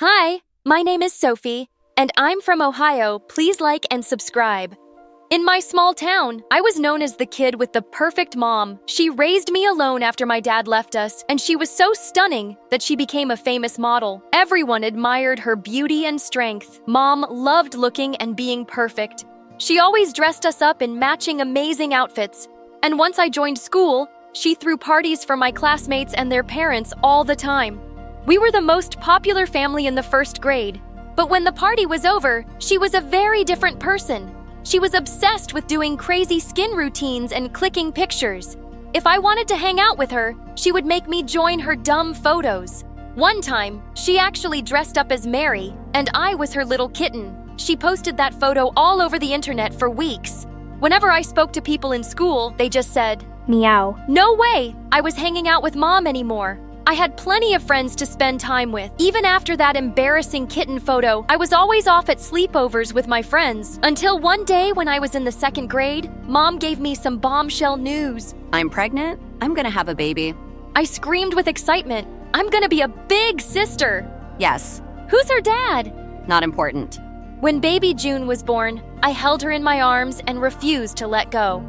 Hi, my name is Sophie, and I'm from Ohio. Please like and subscribe. In my small town, I was known as the kid with the perfect mom. She raised me alone after my dad left us, and she was so stunning that she became a famous model. Everyone admired her beauty and strength. Mom loved looking and being perfect. She always dressed us up in matching amazing outfits. And once I joined school, she threw parties for my classmates and their parents all the time. We were the most popular family in the first grade. But when the party was over, she was a very different person. She was obsessed with doing crazy skin routines and clicking pictures. If I wanted to hang out with her, she would make me join her dumb photos. One time, she actually dressed up as Mary, and I was her little kitten. She posted that photo all over the internet for weeks. Whenever I spoke to people in school, they just said, Meow. "No way, I was hanging out with Mom anymore." I had plenty of friends to spend time with. Even after that embarrassing kitten photo, I was always off at sleepovers with my friends. Until one day when I was in the second grade, Mom gave me some bombshell news. I'm pregnant. I'm gonna have a baby. I screamed with excitement. I'm gonna be a big sister. Yes, Who's her dad? not important. When baby June was born, I held her in my arms and refused to let go.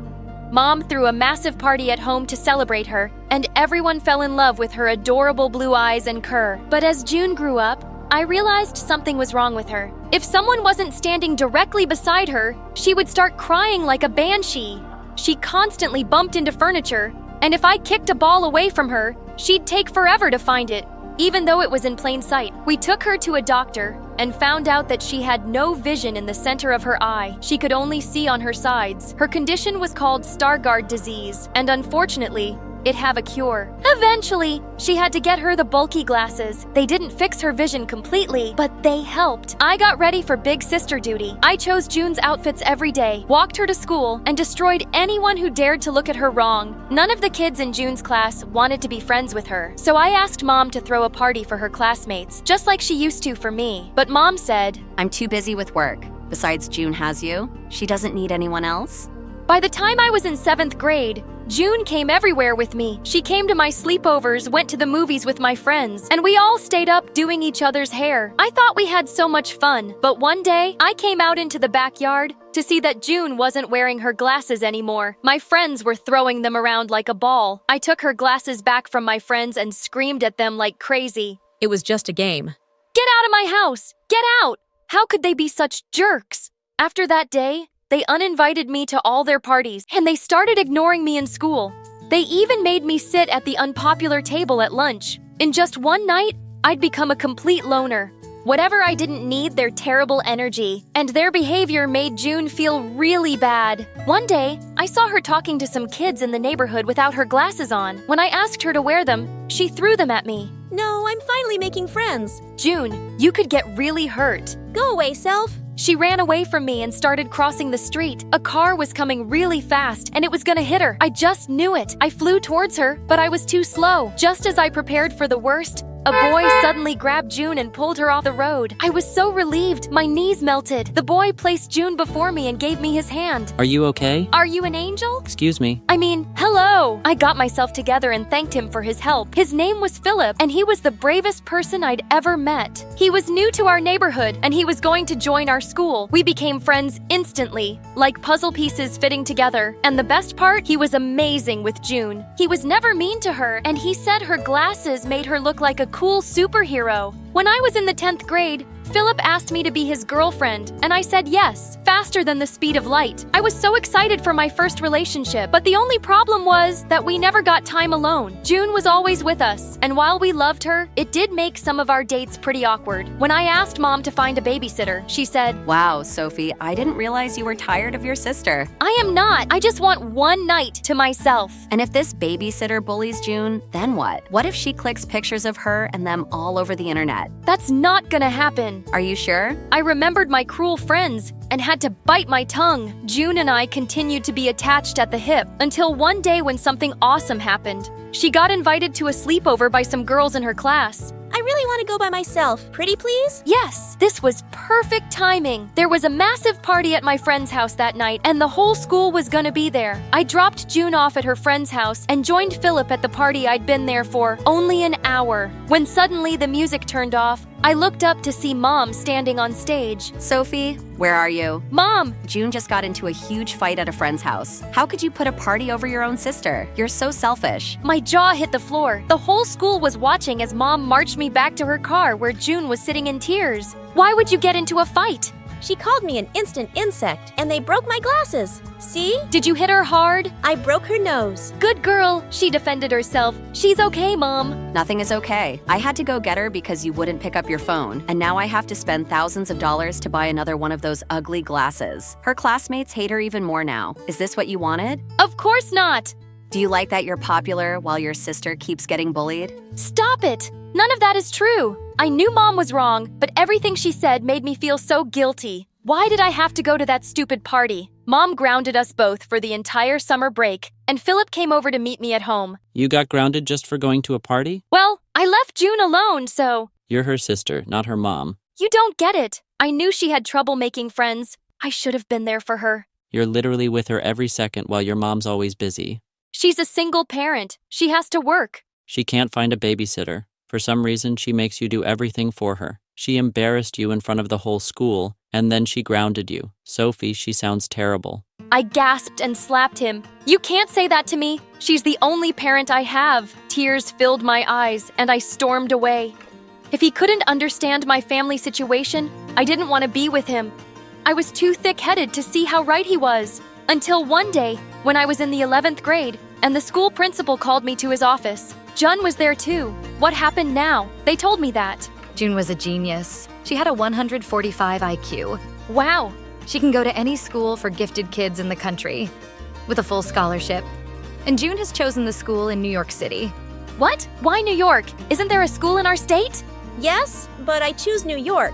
Mom threw a massive party at home to celebrate her, and everyone fell in love with her adorable blue eyes and cur. But as June grew up, I realized something was wrong with her. If someone wasn't standing directly beside her, she would start crying like a banshee. She constantly bumped into furniture, and if I kicked a ball away from her, she'd take forever to find it, even though it was in plain sight. We took her to a doctor and found out that she had no vision in the center of her eye. She could only see on her sides. Her condition was called Stargardt disease, and unfortunately, it have a cure. Eventually, she had to get her the bulky glasses. They didn't fix her vision completely, but they helped. I got ready for big sister duty. I chose June's outfits every day, walked her to school, and destroyed anyone who dared to look at her wrong. None of the kids in June's class wanted to be friends with her, so I asked Mom to throw a party for her classmates, just like she used to for me. But Mom said, I'm too busy with work. Besides, June has you. She doesn't need anyone else. By the time I was in 7th grade, June came everywhere with me. She came to my sleepovers, went to the movies with my friends, and we all stayed up doing each other's hair. I thought we had so much fun, but one day, I came out into the backyard to see that June wasn't wearing her glasses anymore. My friends were throwing them around like a ball. I took her glasses back from my friends and screamed at them like crazy. It was just a game. Get out of my house! Get out! How could they be such jerks? After that day, they uninvited me to all their parties, and they started ignoring me in school. They even made me sit at the unpopular table at lunch. In just one night, I'd become a complete loner. Whatever I didn't need, their terrible energy and their behavior made June feel really bad. One day, I saw her talking to some kids in the neighborhood without her glasses on. When I asked her to wear them, she threw them at me. No, I'm finally making friends. June, you could get really hurt. Go away, self. She ran away from me and started crossing the street. A car was coming really fast, and it was gonna hit her. I just knew it. I flew towards her, but I was too slow. Just as I prepared for the worst, a boy suddenly grabbed June and pulled her off the road. I was so relieved. My knees melted. The boy placed June before me and gave me his hand. Are you okay? Are you an angel? Excuse me. I mean, hello! I got myself together and thanked him for his help. His name was Philip, and he was the bravest person I'd ever met. He was new to our neighborhood, and he was going to join our school. We became friends instantly, like puzzle pieces fitting together. And the best part, he was amazing with June. He was never mean to her, and he said her glasses made her look like a cool superhero. When I was in the 10th grade, Philip asked me to be his girlfriend, and I said yes, faster than the speed of light. I was so excited for my first relationship, but the only problem was that we never got time alone. June was always with us, and while we loved her, it did make some of our dates pretty awkward. When I asked Mom to find a babysitter, she said, Wow, Sophie, I didn't realize you were tired of your sister. I am not. I just want one night to myself. And if this babysitter bullies June, then what? What if she clicks pictures of her and them all over the internet? That's not gonna happen. Are you sure? I remembered my cruel friends and had to bite my tongue. June and I continued to be attached at the hip until one day when something awesome happened. She got invited to a sleepover by some girls in her class. I really want to go by myself. Pretty please? Yes, this was perfect timing. There was a massive party at my friend's house that night, and the whole school was gonna be there. I dropped June off at her friend's house and joined Philip at the party I'd been there for only an hour. When suddenly the music turned off, I looked up to see Mom standing on stage. Sophie, where are you? Mom! June just got into a huge fight at a friend's house. How could you put a party over your own sister? You're so selfish. My jaw hit the floor. The whole school was watching as Mom marched me back to her car where June was sitting in tears. Why would you get into a fight? She called me an instant insect, and they broke my glasses. See? Did you hit her hard? I broke her nose. Good girl. She defended herself. She's okay, Mom. Nothing is okay. I had to go get her because you wouldn't pick up your phone, and now I have to spend thousands of dollars to buy another one of those ugly glasses. Her classmates hate her even more now. Is this what you wanted? Of course not. Do you like that you're popular while your sister keeps getting bullied? Stop it. None of that is true. I knew Mom was wrong, but everything she said made me feel so guilty. Why did I have to go to that stupid party? Mom grounded us both for the entire summer break, and Philip came over to meet me at home. You got grounded just for going to a party? Well, I left June alone, so... You're her sister, not her mom. You don't get it. I knew she had trouble making friends. I should have been there for her. You're literally with her every second while your mom's always busy. She's a single parent. She has to work. She can't find a babysitter. For some reason, she makes you do everything for her. She embarrassed you in front of the whole school, and then she grounded you. Sophie, she sounds terrible. I gasped and slapped him. You can't say that to me. She's the only parent I have. Tears filled my eyes, and I stormed away. If he couldn't understand my family situation, I didn't want to be with him. I was too thick-headed to see how right he was. Until one day, when I was in the 11th grade, and the school principal called me to his office. Jun was there too. What happened now? They told me that. June was a genius. She had a 145 IQ. Wow. She can go to any school for gifted kids in the country, with a full scholarship. And June has chosen the school in New York City. What? Why New York? Isn't there a school in our state? Yes, but I choose New York.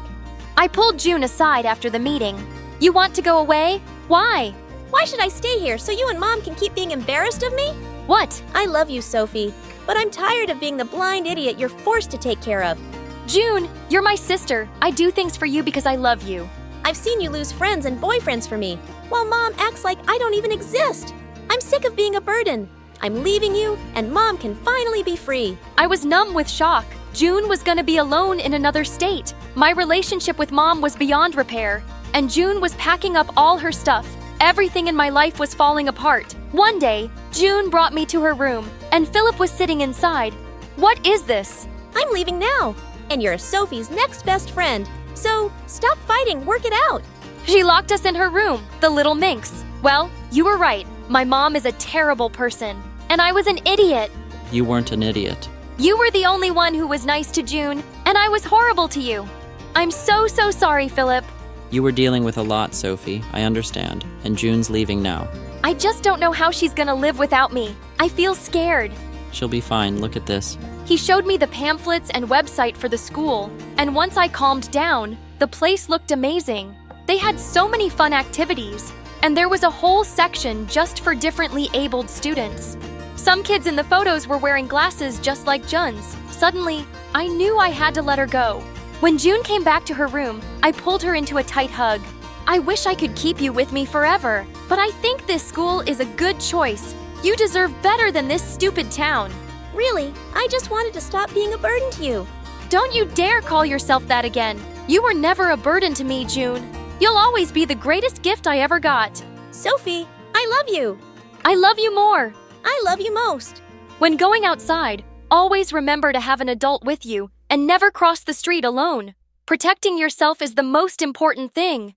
I pulled June aside after the meeting. You want to go away? Why? Why should I stay here so you and Mom can keep being embarrassed of me? What? I love you, Sophie, but I'm tired of being the blind idiot you're forced to take care of. June, you're my sister. I do things for you because I love you. I've seen you lose friends and boyfriends for me, while Mom acts like I don't even exist. I'm sick of being a burden. I'm leaving you, and Mom can finally be free. I was numb with shock. June was gonna be alone in another state. My relationship with Mom was beyond repair, and June was packing up all her stuff. Everything in my life was falling apart. One day, June brought me to her room, and Philip was sitting inside. What is this? I'm leaving now, and you're Sophie's next best friend. So, stop fighting, work it out. She locked us in her room, the little minx. Well, you were right. My mom is a terrible person, and I was an idiot. You weren't an idiot. You were the only one who was nice to June, and I was horrible to you. I'm so sorry, Philip. You were dealing with a lot, Sophie. I understand. And June's leaving now. I just don't know how she's gonna live without me. I feel scared. She'll be fine. Look at this. He showed me the pamphlets and website for the school, and once I calmed down, the place looked amazing. They had so many fun activities, and there was a whole section just for differently abled students. Some kids in the photos were wearing glasses just like Jun's. Suddenly, I knew I had to let her go. When June came back to her room, I pulled her into a tight hug. I wish I could keep you with me forever, but I think this school is a good choice. You deserve better than this stupid town. Really, I just wanted to stop being a burden to you. Don't you dare call yourself that again. You were never a burden to me, June. You'll always be the greatest gift I ever got. Sophie, I love you. I love you more. I love you most. When going outside, always remember to have an adult with you and never cross the street alone. Protecting yourself is the most important thing.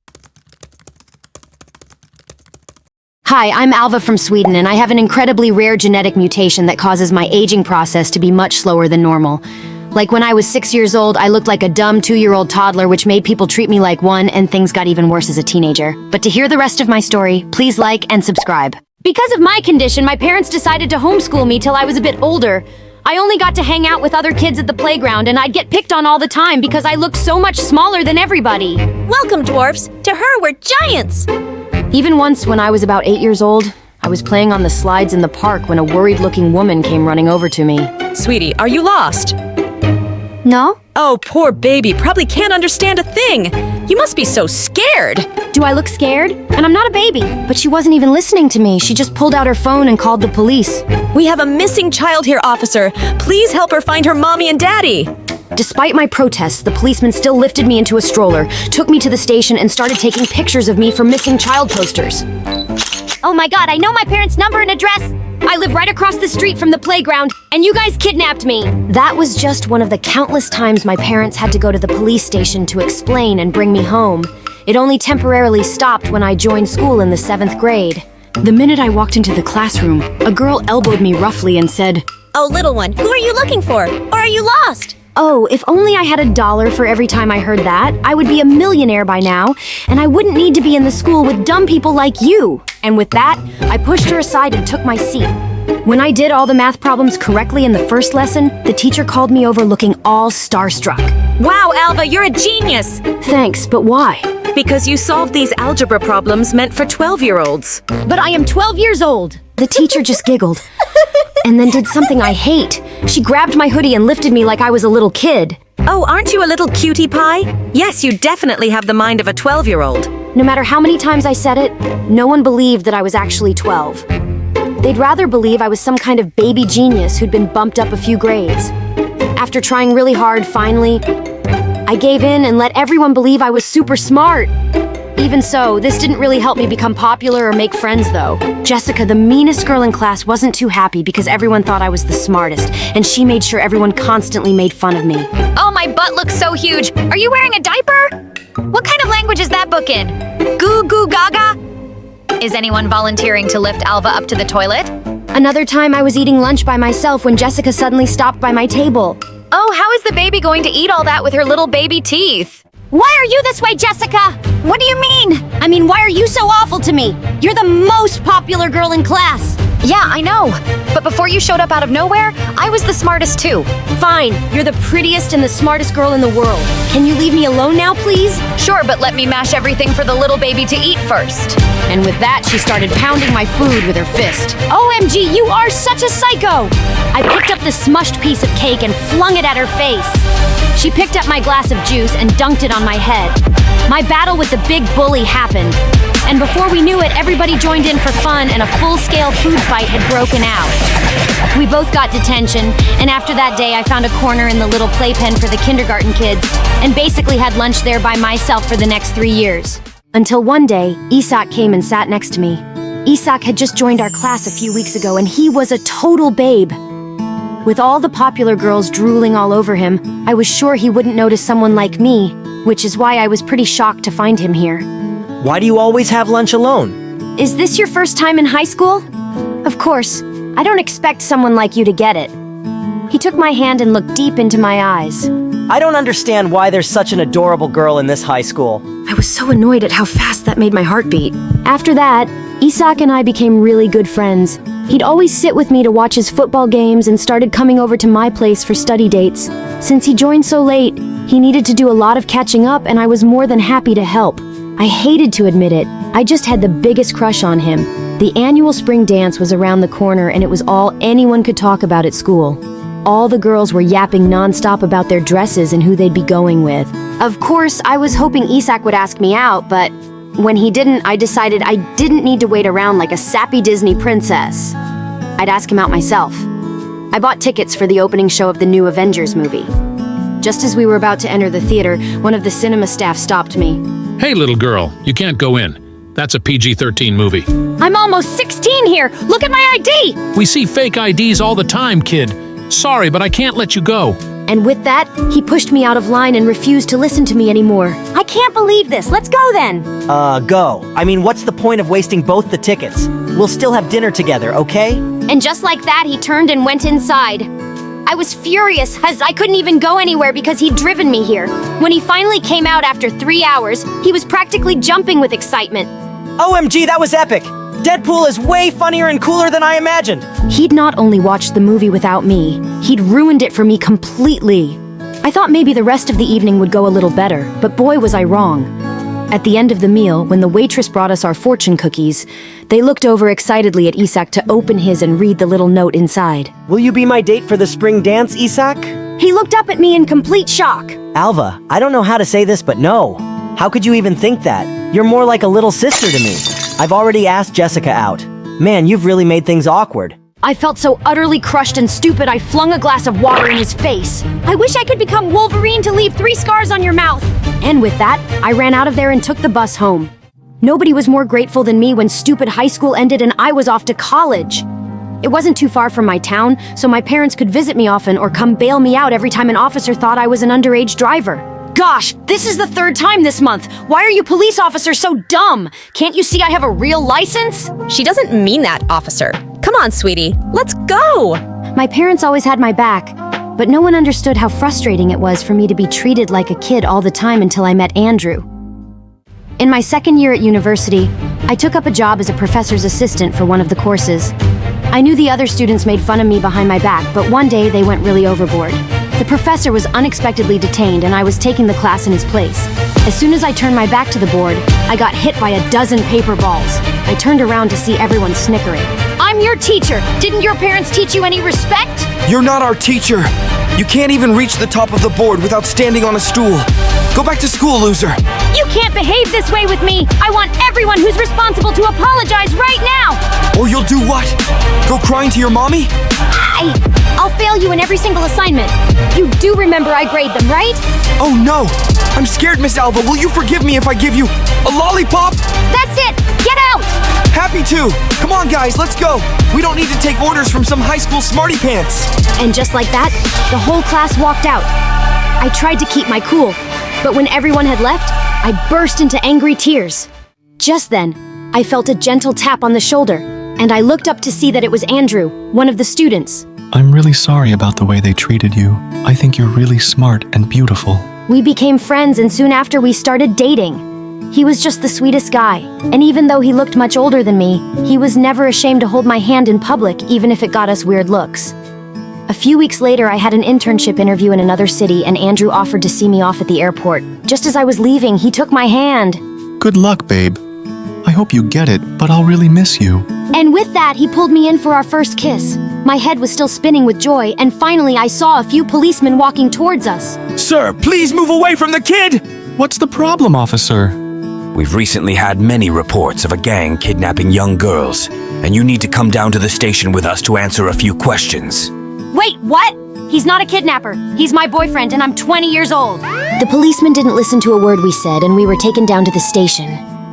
Hi, I'm Alva from Sweden, and I have an incredibly rare genetic mutation that causes my aging process to be much slower than normal. Like when I was 6 years old, I looked like a dumb 2-year-old toddler, which made people treat me like one, and things got even worse as a teenager. But to hear the rest of my story, please like and subscribe. Because of my condition, my parents decided to homeschool me till I was a bit older. I only got to hang out with other kids at the playground, and I'd get picked on all the time because I looked so much smaller than everybody. Welcome, dwarfs. To her, we're giants. Even once, when I was about 8 years old, I was playing on the slides in the park when a worried-looking woman came running over to me. Sweetie, are you lost? No? Oh, poor baby, probably can't understand a thing. You must be so scared. Do I look scared? And I'm not a baby. But she wasn't even listening to me. She just pulled out her phone and called the police. We have a missing child here, officer. Please help her find her mommy and daddy. Despite my protests, the policeman still lifted me into a stroller, took me to the station, and started taking pictures of me for missing child posters. Oh my god, I know my parents' number and address! I live right across the street from the playground, and you guys kidnapped me! That was just one of the countless times my parents had to go to the police station to explain and bring me home. It only temporarily stopped when I joined school in the 7th grade. The minute I walked into the classroom, a girl elbowed me roughly and said, Oh, little one, who are you looking for? Or are you lost? "Oh, if only I had $1 for every time I heard that, I would be a millionaire by now, and I wouldn't need to be in the school with dumb people like you." And with that, I pushed her aside and took my seat. When I did all the math problems correctly in the first lesson, the teacher called me over looking all starstruck. Wow, Alva, you're a genius! Thanks, but why? Because you solved these algebra problems meant for 12-year-olds. But I am 12 years old. The teacher just giggled. And then did something I hate. She grabbed my hoodie and lifted me like I was a little kid. Oh, aren't you a little cutie pie? Yes, you definitely have the mind of a 12-year-old. No matter how many times I said it, no one believed that I was actually 12. They'd rather believe I was some kind of baby genius who'd been bumped up a few grades. After trying really hard, finally, I gave in and let everyone believe I was super smart. Even so, this didn't really help me become popular or make friends, though. Jessica, the meanest girl in class, wasn't too happy because everyone thought I was the smartest, and she made sure everyone constantly made fun of me. Oh, my butt looks so huge. Are you wearing a diaper? What kind of language is that book in? Goo goo gaga? Is anyone volunteering to lift Alva up to the toilet? Another time I was eating lunch by myself when Jessica suddenly stopped by my table. Oh, how is the baby going to eat all that with her little baby teeth? Why are you this way, Jessica? What do you mean? I mean, why are you so awful to me? You're the most popular girl in class. Yeah, I know. But before you showed up out of nowhere, I was the smartest too. Fine, you're the prettiest and the smartest girl in the world. Can you leave me alone now, please? Sure, but let me mash everything for the little baby to eat first. And with that, she started pounding my food with her fist. OMG, you are such a psycho! I picked up the smushed piece of cake and flung it at her face. She picked up my glass of juice and dunked it on my head. My battle with the big bully happened. And before we knew it, everybody joined in for fun and a full-scale food fight had broken out. We both got detention, and after that day I found a corner in the little playpen for the kindergarten kids and basically had lunch there by myself for the next 3 years. Until one day, Isak came and sat next to me. Isak had just joined our class a few weeks ago and he was a total babe. With all the popular girls drooling all over him, I was sure he wouldn't notice someone like me, which is why I was pretty shocked to find him here. Why do you always have lunch alone? Is this your first time in high school? Of course, I don't expect someone like you to get it. He took my hand and looked deep into my eyes. I don't understand why there's such an adorable girl in this high school. I was so annoyed at how fast that made my heart beat. After that, Isak and I became really good friends. He'd always sit with me to watch his football games and started coming over to my place for study dates. Since he joined so late, he needed to do a lot of catching up and I was more than happy to help. I hated to admit it, I just had the biggest crush on him. The annual spring dance was around the corner and it was all anyone could talk about at school. All the girls were yapping nonstop about their dresses and who they'd be going with. Of course, I was hoping Isak would ask me out, but when he didn't, I decided I didn't need to wait around like a sappy Disney princess. I'd ask him out myself. I bought tickets for the opening show of the new Avengers movie. Just as we were about to enter the theater, one of the cinema staff stopped me. Hey, little girl, you can't go in. That's a PG-13 movie. I'm almost 16 here. Look at my ID. We see fake IDs all the time, kid. Sorry, but I can't let you go. And with that, he pushed me out of line and refused to listen to me anymore. I can't believe this. Let's go then. Go. I mean, what's the point of wasting both the tickets? We'll still have dinner together, okay? And just like that, he turned and went inside. I was furious as I couldn't even go anywhere because he'd driven me here. When he finally came out after 3 hours, he was practically jumping with excitement. OMG, that was epic! Deadpool is way funnier and cooler than I imagined! He'd not only watched the movie without me, he'd ruined it for me completely. I thought maybe the rest of the evening would go a little better, but boy was I wrong. At the end of the meal, when the waitress brought us our fortune cookies, they looked over excitedly at Isak to open his and read the little note inside. Will you be my date for the spring dance, Isak? He looked up at me in complete shock. Alva, I don't know how to say this, but no. How could you even think that? You're more like a little sister to me. I've already asked Jessica out. Man, you've really made things awkward. I felt so utterly crushed and stupid I flung a glass of water in his face. I wish I could become Wolverine to leave 3 scars on your mouth. And with that, I ran out of there and took the bus home. Nobody was more grateful than me when stupid high school ended and I was off to college. It wasn't too far from my town, so my parents could visit me often or come bail me out every time an officer thought I was an underage driver. Gosh, this is the 3rd time this month. Why are you police officers so dumb? Can't you see I have a real license? She doesn't mean that, officer. Come on, sweetie. Let's go! My parents always had my back, but no one understood how frustrating it was for me to be treated like a kid all the time until I met Andrew. In my 2nd year at university, I took up a job as a professor's assistant for one of the courses. I knew the other students made fun of me behind my back, but one day they went really overboard. The professor was unexpectedly detained and I was taking the class in his place. As soon as I turned my back to the board, I got hit by a dozen paper balls. I turned around to see everyone snickering. I'm your teacher. Didn't your parents teach you any respect? You're not our teacher. You can't even reach the top of the board without standing on a stool. Go back to school, loser. You can't behave this way with me. I want everyone who's responsible to apologize right now. Or you'll do what? Go crying to your mommy? I'll fail you in every single assignment. You do remember I grade them, right? Oh no! I'm scared, Miss Alva. Will you forgive me if I give you a lollipop? That's it! Get out! Happy to! Come on, guys, let's go! We don't need to take orders from some high school smarty pants! And just like that, the whole class walked out. I tried to keep my cool, but when everyone had left, I burst into angry tears. Just then, I felt a gentle tap on the shoulder, and I looked up to see that it was Andrew, one of the students. I'm really sorry about the way they treated you. I think you're really smart and beautiful. We became friends and soon after we started dating. He was just the sweetest guy, and even though he looked much older than me, he was never ashamed to hold my hand in public even if it got us weird looks. A few weeks later, I had an internship interview in another city and Andrew offered to see me off at the airport. Just as I was leaving, he took my hand. Good luck, babe. I hope you get it, but I'll really miss you. And with that, he pulled me in for our first kiss. My head was still spinning with joy, and finally I saw a few policemen walking towards us. Sir, please move away from the kid! What's the problem, officer? We've recently had many reports of a gang kidnapping young girls, and you need to come down to the station with us to answer a few questions. Wait, what? He's not a kidnapper. He's my boyfriend, and I'm 20 years old. The policeman didn't listen to a word we said, and we were taken down to the station.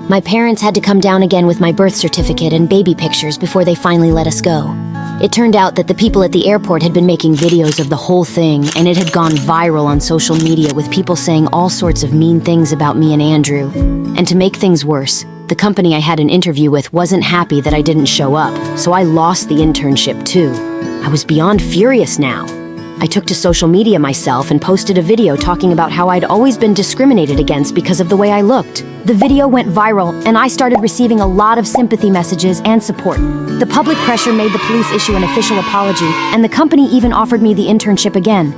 My parents had to come down again with my birth certificate and baby pictures before they finally let us go. It turned out that the people at the airport had been making videos of the whole thing, and it had gone viral on social media with people saying all sorts of mean things about me and Andrew. And to make things worse, the company I had an interview with wasn't happy that I didn't show up, so I lost the internship too. I was beyond furious now. I took to social media myself and posted a video talking about how I'd always been discriminated against because of the way I looked. The video went viral, and I started receiving a lot of sympathy messages and support. The public pressure made the police issue an official apology, and the company even offered me the internship again.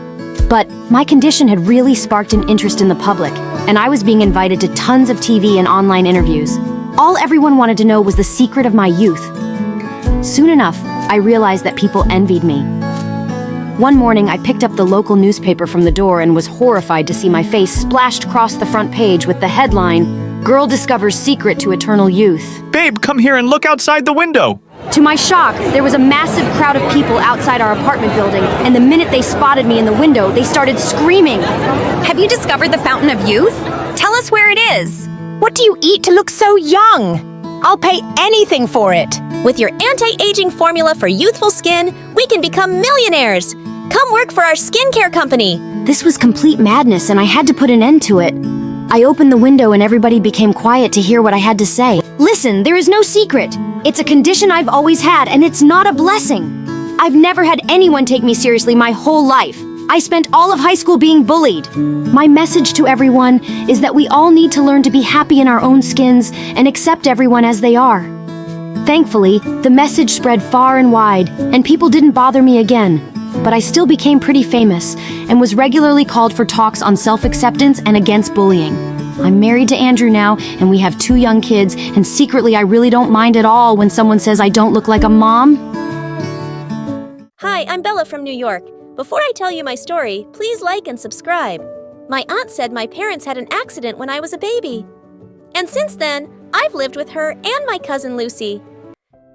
But my condition had really sparked an interest in the public, and I was being invited to tons of TV and online interviews. All everyone wanted to know was the secret of my youth. Soon enough, I realized that people envied me. One morning, I picked up the local newspaper from the door and was horrified to see my face splashed across the front page with the headline, "Girl Discovers Secret to Eternal Youth." Babe, come here and look outside the window. To my shock, there was a massive crowd of people outside our apartment building, and the minute they spotted me in the window, they started screaming. Have you discovered the Fountain of Youth? Tell us where it is. What do you eat to look so young? I'll pay anything for it. With your anti-aging formula for youthful skin, we can become millionaires. Come work for our skincare company. This was complete madness, and I had to put an end to it. I opened the window and everybody became quiet to hear what I had to say. Listen, there is no secret. It's a condition I've always had, and it's not a blessing. I've never had anyone take me seriously my whole life. I spent all of high school being bullied. My message to everyone is that we all need to learn to be happy in our own skins and accept everyone as they are. Thankfully, the message spread far and wide, and people didn't bother me again. But I still became pretty famous and was regularly called for talks on self-acceptance and against bullying. I'm married to Andrew now, and we have 2 young kids, and secretly I really don't mind at all when someone says I don't look like a mom. Hi, I'm Bella from New York. Before I tell you my story, please like and subscribe. My aunt said my parents had an accident when I was a baby. And since then, I've lived with her and my cousin Lucy.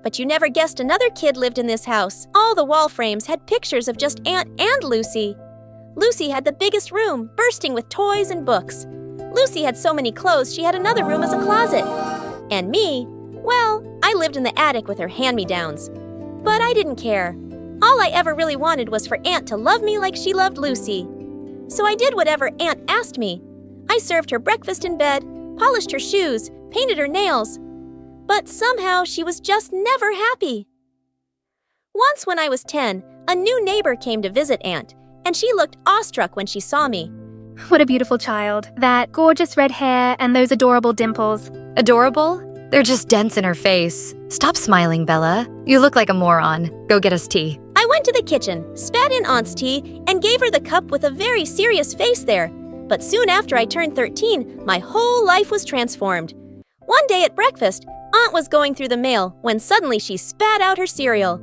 But you never guessed another kid lived in this house. All the wall frames had pictures of just Aunt and Lucy. Lucy had the biggest room, bursting with toys and books. Lucy had so many clothes she had another room as a closet. And me, well, I lived in the attic with her hand-me-downs. But I didn't care. All I ever really wanted was for Aunt to love me like she loved Lucy. So I did whatever Aunt asked me. I served her breakfast in bed, polished her shoes, painted her nails. But somehow she was just never happy. Once when I was 10, a new neighbor came to visit Aunt, and she looked awestruck when she saw me. What a beautiful child. That gorgeous red hair and those adorable dimples. Adorable? They're just dents in her face. Stop smiling, Bella. You look like a moron. Go get us tea. I went to the kitchen, spat in Aunt's tea, and gave her the cup with a very serious face there. But soon after I turned 13, my whole life was transformed. One day at breakfast, Aunt was going through the mail when suddenly she spat out her cereal.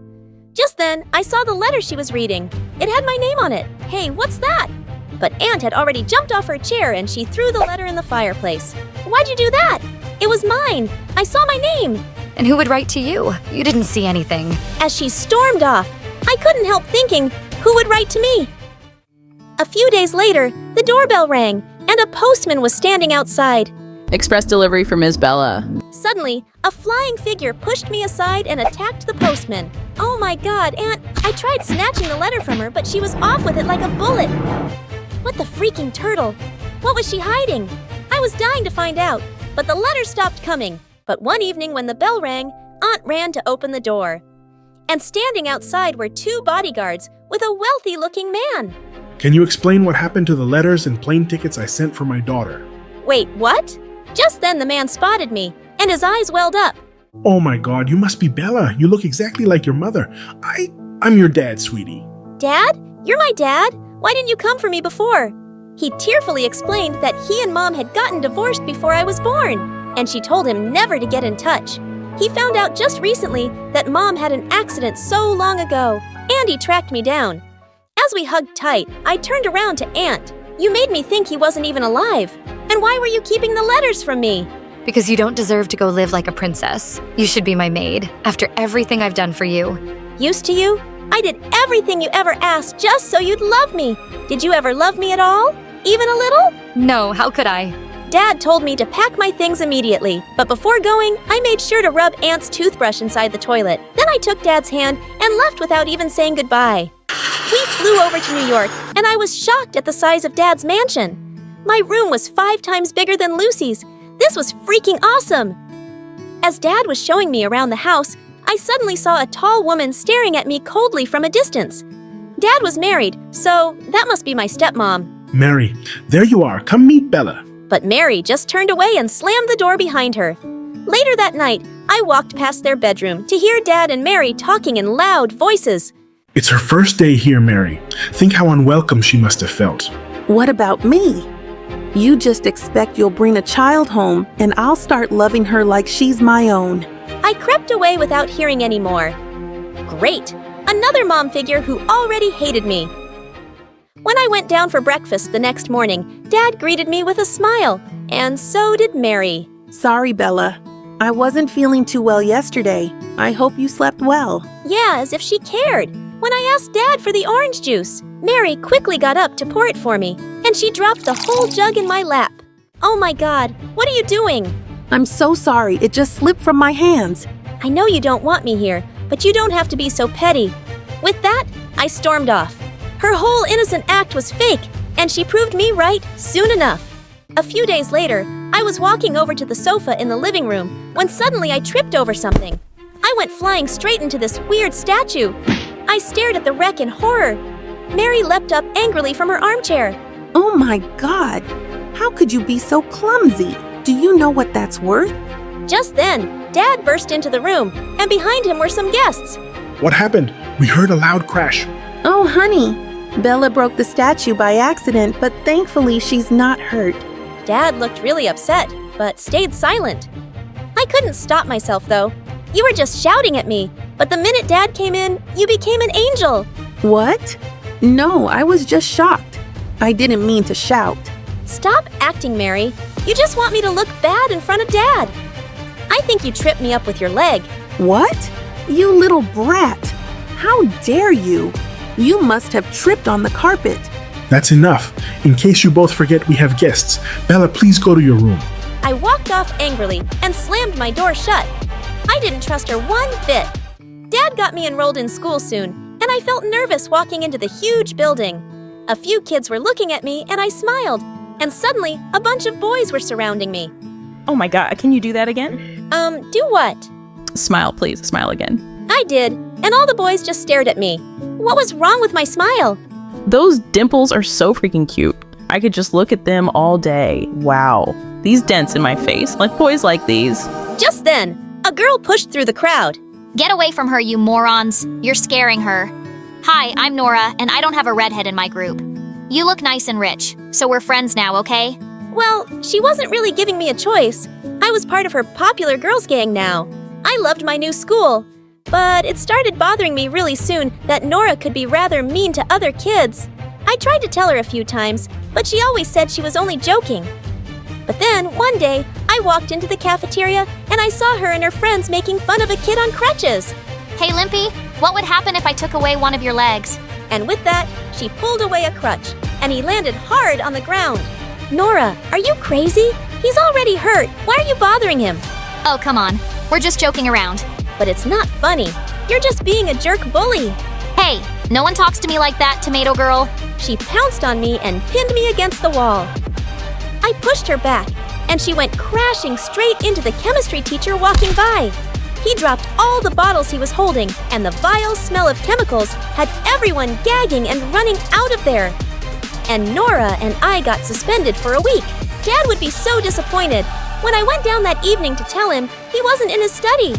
Just then, I saw the letter she was reading. It had my name on it. Hey, what's that? But Aunt had already jumped off her chair and she threw the letter in the fireplace. Why'd you do that? It was mine. I saw my name. And who would write to you? You didn't see anything. As she stormed off, I couldn't help thinking, who would write to me? A few days later, the doorbell rang and a postman was standing outside. Express delivery for Ms. Bella. Suddenly, a flying figure pushed me aside and attacked the postman. Oh my God, Aunt! I tried snatching the letter from her, but she was off with it like a bullet. What the freaking turtle? What was she hiding? I was dying to find out, but the letter stopped coming. But one evening when the bell rang, Aunt ran to open the door. And standing outside were 2 bodyguards with a wealthy-looking man. Can you explain what happened to the letters and plane tickets I sent for my daughter? Wait, what? Just then the man spotted me, and his eyes welled up. Oh my God, you must be Bella. You look exactly like your mother. I'm your dad, sweetie. Dad? You're my dad? Why didn't you come for me before? He tearfully explained that he and Mom had gotten divorced before I was born, and she told him never to get in touch. He found out just recently that Mom had an accident so long ago, and he tracked me down. As we hugged tight, I turned around to Aunt. You made me think he wasn't even alive. And why were you keeping the letters from me? Because you don't deserve to go live like a princess. You should be my maid, after everything I've done for you. Used to you? I did everything you ever asked just so you'd love me. Did you ever love me at all? Even a little? No, how could I? Dad told me to pack my things immediately, but before going, I made sure to rub Aunt's toothbrush inside the toilet. Then I took Dad's hand and left without even saying goodbye. We flew over to New York, and I was shocked at the size of Dad's mansion. My room was 5 times bigger than Lucy's. This was freaking awesome! As Dad was showing me around the house, I suddenly saw a tall woman staring at me coldly from a distance. Dad was married, so that must be my stepmom. Mary, there you are. Come meet Bella. But Mary just turned away and slammed the door behind her. Later that night, I walked past their bedroom to hear Dad and Mary talking in loud voices. It's her first day here, Mary. Think how unwelcome she must have felt. What about me? You just expect you'll bring a child home and I'll start loving her like she's my own. I crept away without hearing any more. Great! Another mom figure who already hated me. When I went down for breakfast the next morning, Dad greeted me with a smile, and so did Mary. Sorry, Bella. I wasn't feeling too well yesterday. I hope you slept well. Yeah, as if she cared. When I asked Dad for the orange juice, Mary quickly got up to pour it for me, and she dropped the whole jug in my lap. Oh my God, what are you doing? I'm so sorry, it just slipped from my hands. I know you don't want me here, but you don't have to be so petty. With that, I stormed off. Her whole innocent act was fake, and she proved me right soon enough. A few days later, I was walking over to the sofa in the living room when suddenly I tripped over something. I went flying straight into this weird statue. I stared at the wreck in horror. Mary leapt up angrily from her armchair. Oh my God! How could you be so clumsy? Do you know what that's worth? Just then, Dad burst into the room, and behind him were some guests. What happened? We heard a loud crash. Oh, honey. Bella broke the statue by accident, but thankfully she's not hurt. Dad looked really upset, but stayed silent. I couldn't stop myself, though. You were just shouting at me, but the minute Dad came in, you became an angel. What? No, I was just shocked. I didn't mean to shout. Stop acting, Mary. You just want me to look bad in front of Dad. I think you tripped me up with your leg. What? You little brat! How dare you! You must have tripped on the carpet. That's enough. In case you both forget, we have guests. Bella, please go to your room. I walked off angrily and slammed my door shut. I didn't trust her one bit. Dad got me enrolled in school soon, and I felt nervous walking into the huge building. A few kids were looking at me, and I smiled. And suddenly, a bunch of boys were surrounding me. Oh my god, can you do that again? Do what? Smile, please. Smile again. I did, and all the boys just stared at me. What was wrong with my smile? Those dimples are so freaking cute. I could just look at them all day. Wow. These dents in my face, like boys like these. Just then, a girl pushed through the crowd. Get away from her, you morons. You're scaring her. Hi, I'm Nora, and I don't have a redhead in my group. You look nice and rich, so we're friends now, okay? Well, she wasn't really giving me a choice. I was part of her popular girls gang now. I loved my new school. But it started bothering me really soon that Nora could be rather mean to other kids. I tried to tell her a few times, but she always said she was only joking. But then, one day, I walked into the cafeteria and I saw her and her friends making fun of a kid on crutches. Hey, Limpy, what would happen if I took away one of your legs? And with that, she pulled away a crutch, and he landed hard on the ground. Nora, are you crazy? He's already hurt. Why are you bothering him? Oh, come on. We're just joking around. But it's not funny. You're just being a jerk bully. Hey, no one talks to me like that, tomato girl. She pounced on me and pinned me against the wall. I pushed her back, and she went crashing straight into the chemistry teacher walking by. He dropped all the bottles he was holding, and the vile smell of chemicals had everyone gagging and running out of there. And Nora and I got suspended for a week. Dad would be so disappointed. When I went down that evening to tell him, he wasn't in his study.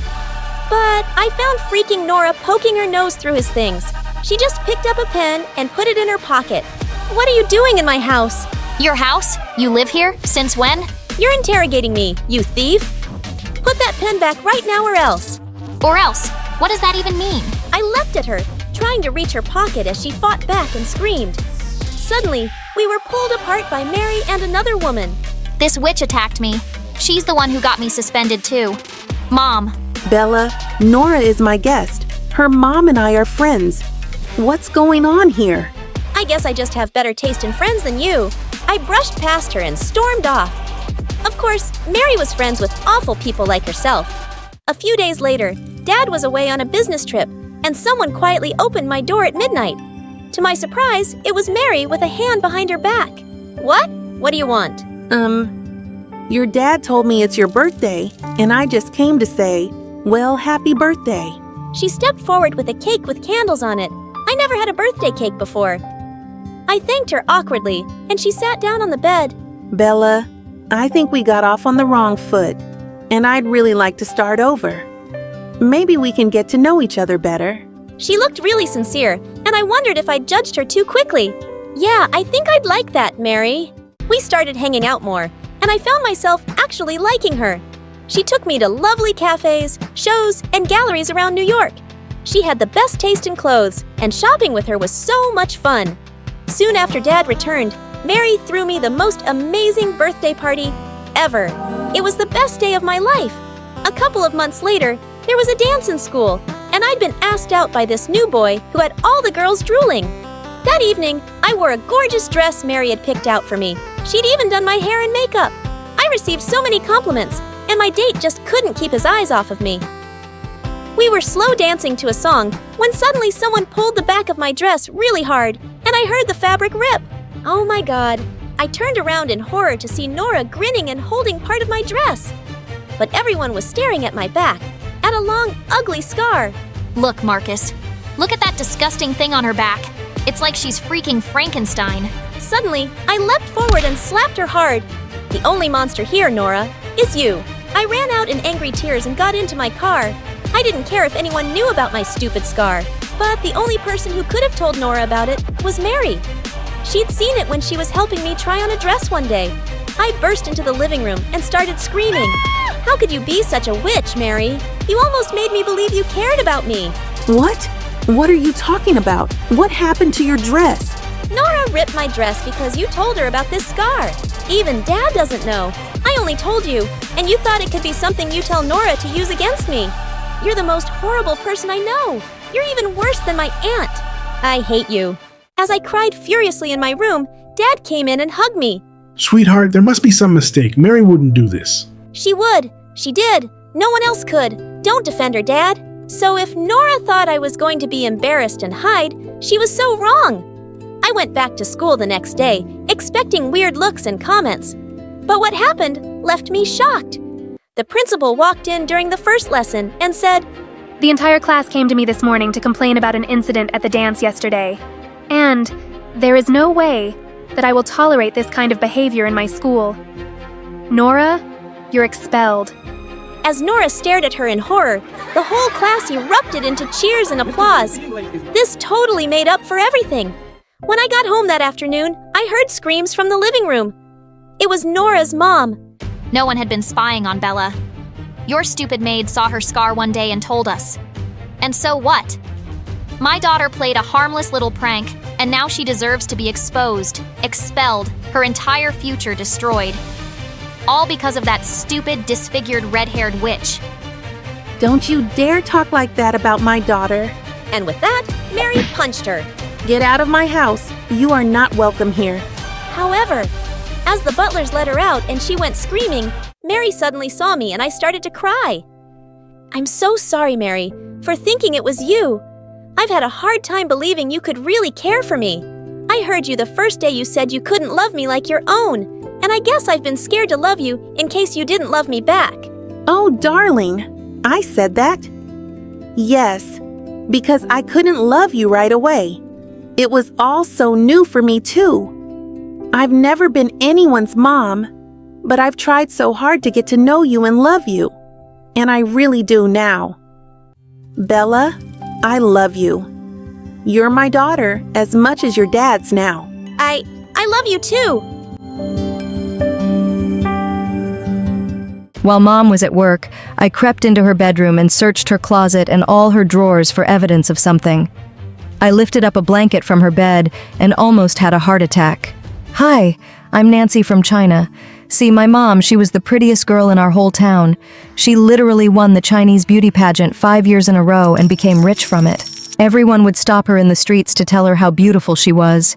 But I found freaking Nora poking her nose through his things. She just picked up a pen and put it in her pocket. What are you doing in my house? Your house? You live here? Since when? You're interrogating me, you thief. Put that pen back right now or else. Or else? What does that even mean? I leapt at her, trying to reach her pocket as she fought back and screamed. Suddenly, we were pulled apart by Mary and another woman. This witch attacked me. She's the one who got me suspended too. Mom. Bella, Nora is my guest. Her mom and I are friends. What's going on here? I guess I just have better taste in friends than you. I brushed past her and stormed off. Of course, Mary was friends with awful people like herself. A few days later, Dad was away on a business trip, and someone quietly opened my door at midnight. To my surprise, it was Mary with a hand behind her back. What? What do you want? Your dad told me it's your birthday, and I just came to say, well, happy birthday. She stepped forward with a cake with candles on it. I never had a birthday cake before. I thanked her awkwardly, and she sat down on the bed. Bella, I think we got off on the wrong foot, and I'd really like to start over. Maybe we can get to know each other better. She looked really sincere, and I wondered if I'd judged her too quickly. Yeah, I think I'd like that, Mary. We started hanging out more, and I found myself actually liking her. She took me to lovely cafes, shows, and galleries around New York. She had the best taste in clothes, and shopping with her was so much fun. Soon after Dad returned, Mary threw me the most amazing birthday party ever. It was the best day of my life. A couple of months later, there was a dance in school, and I'd been asked out by this new boy who had all the girls drooling. That evening, I wore a gorgeous dress Mary had picked out for me. She'd even done my hair and makeup. I received so many compliments, and my date just couldn't keep his eyes off of me. We were slow dancing to a song when suddenly someone pulled the back of my dress really hard, and I heard the fabric rip. Oh my God. I turned around in horror to see Nora grinning and holding part of my dress. But everyone was staring at my back, at a long, ugly scar. Look, Marcus. Look at that disgusting thing on her back. It's like she's freaking Frankenstein. Suddenly, I leapt forward and slapped her hard. The only monster here, Nora, is you. I ran out in angry tears and got into my car. I didn't care if anyone knew about my stupid scar, but the only person who could have told Nora about it was Mary. She'd seen it when she was helping me try on a dress one day. I burst into the living room and started screaming. How could you be such a witch, Mary? You almost made me believe you cared about me. What? What are you talking about? What happened to your dress? Nora ripped my dress because you told her about this scar. Even Dad doesn't know. I only told you, and you thought it could be something you tell Nora to use against me. You're the most horrible person I know. You're even worse than my aunt. I hate you. As I cried furiously in my room, Dad came in and hugged me. Sweetheart, there must be some mistake. Mary wouldn't do this. She would. She did. No one else could. Don't defend her, Dad. So if Nora thought I was going to be embarrassed and hide, she was so wrong. I went back to school the next day, expecting weird looks and comments. But what happened left me shocked. The principal walked in during the first lesson and said, The entire class came to me this morning to complain about an incident at the dance yesterday. And there is no way that I will tolerate this kind of behavior in my school. Nora, you're expelled. As Nora stared at her in horror, the whole class erupted into cheers and applause. This totally made up for everything. When I got home that afternoon, I heard screams from the living room. It was Nora's mom. No one had been spying on Bella. Your stupid maid saw her scar one day and told us. And so what? My daughter played a harmless little prank, and now she deserves to be exposed, expelled, her entire future destroyed. All because of that stupid, disfigured, red-haired witch. Don't you dare talk like that about my daughter. And with that, Mary punched her. Get out of my house. You are not welcome here. However, as the butlers let her out and she went screaming, Mary suddenly saw me and I started to cry. I'm so sorry, Mary, for thinking it was you. I've had a hard time believing you could really care for me. I heard you the first day you said you couldn't love me like your own, and I guess I've been scared to love you in case you didn't love me back. Oh, darling, I said that. Yes, because I couldn't love you right away. It was all so new for me, too. I've never been anyone's mom, but I've tried so hard to get to know you and love you, and I really do now. Bella, I love you. You're my daughter as much as your dad's now. I love you too. While Mom was at work, I crept into her bedroom and searched her closet and all her drawers for evidence of something. I lifted up a blanket from her bed and almost had a heart attack. Hi, I'm Nancy from China. See, my mom, she was the prettiest girl in our whole town. She literally won the Chinese beauty pageant 5 years in a row and became rich from it. Everyone would stop her in the streets to tell her how beautiful she was.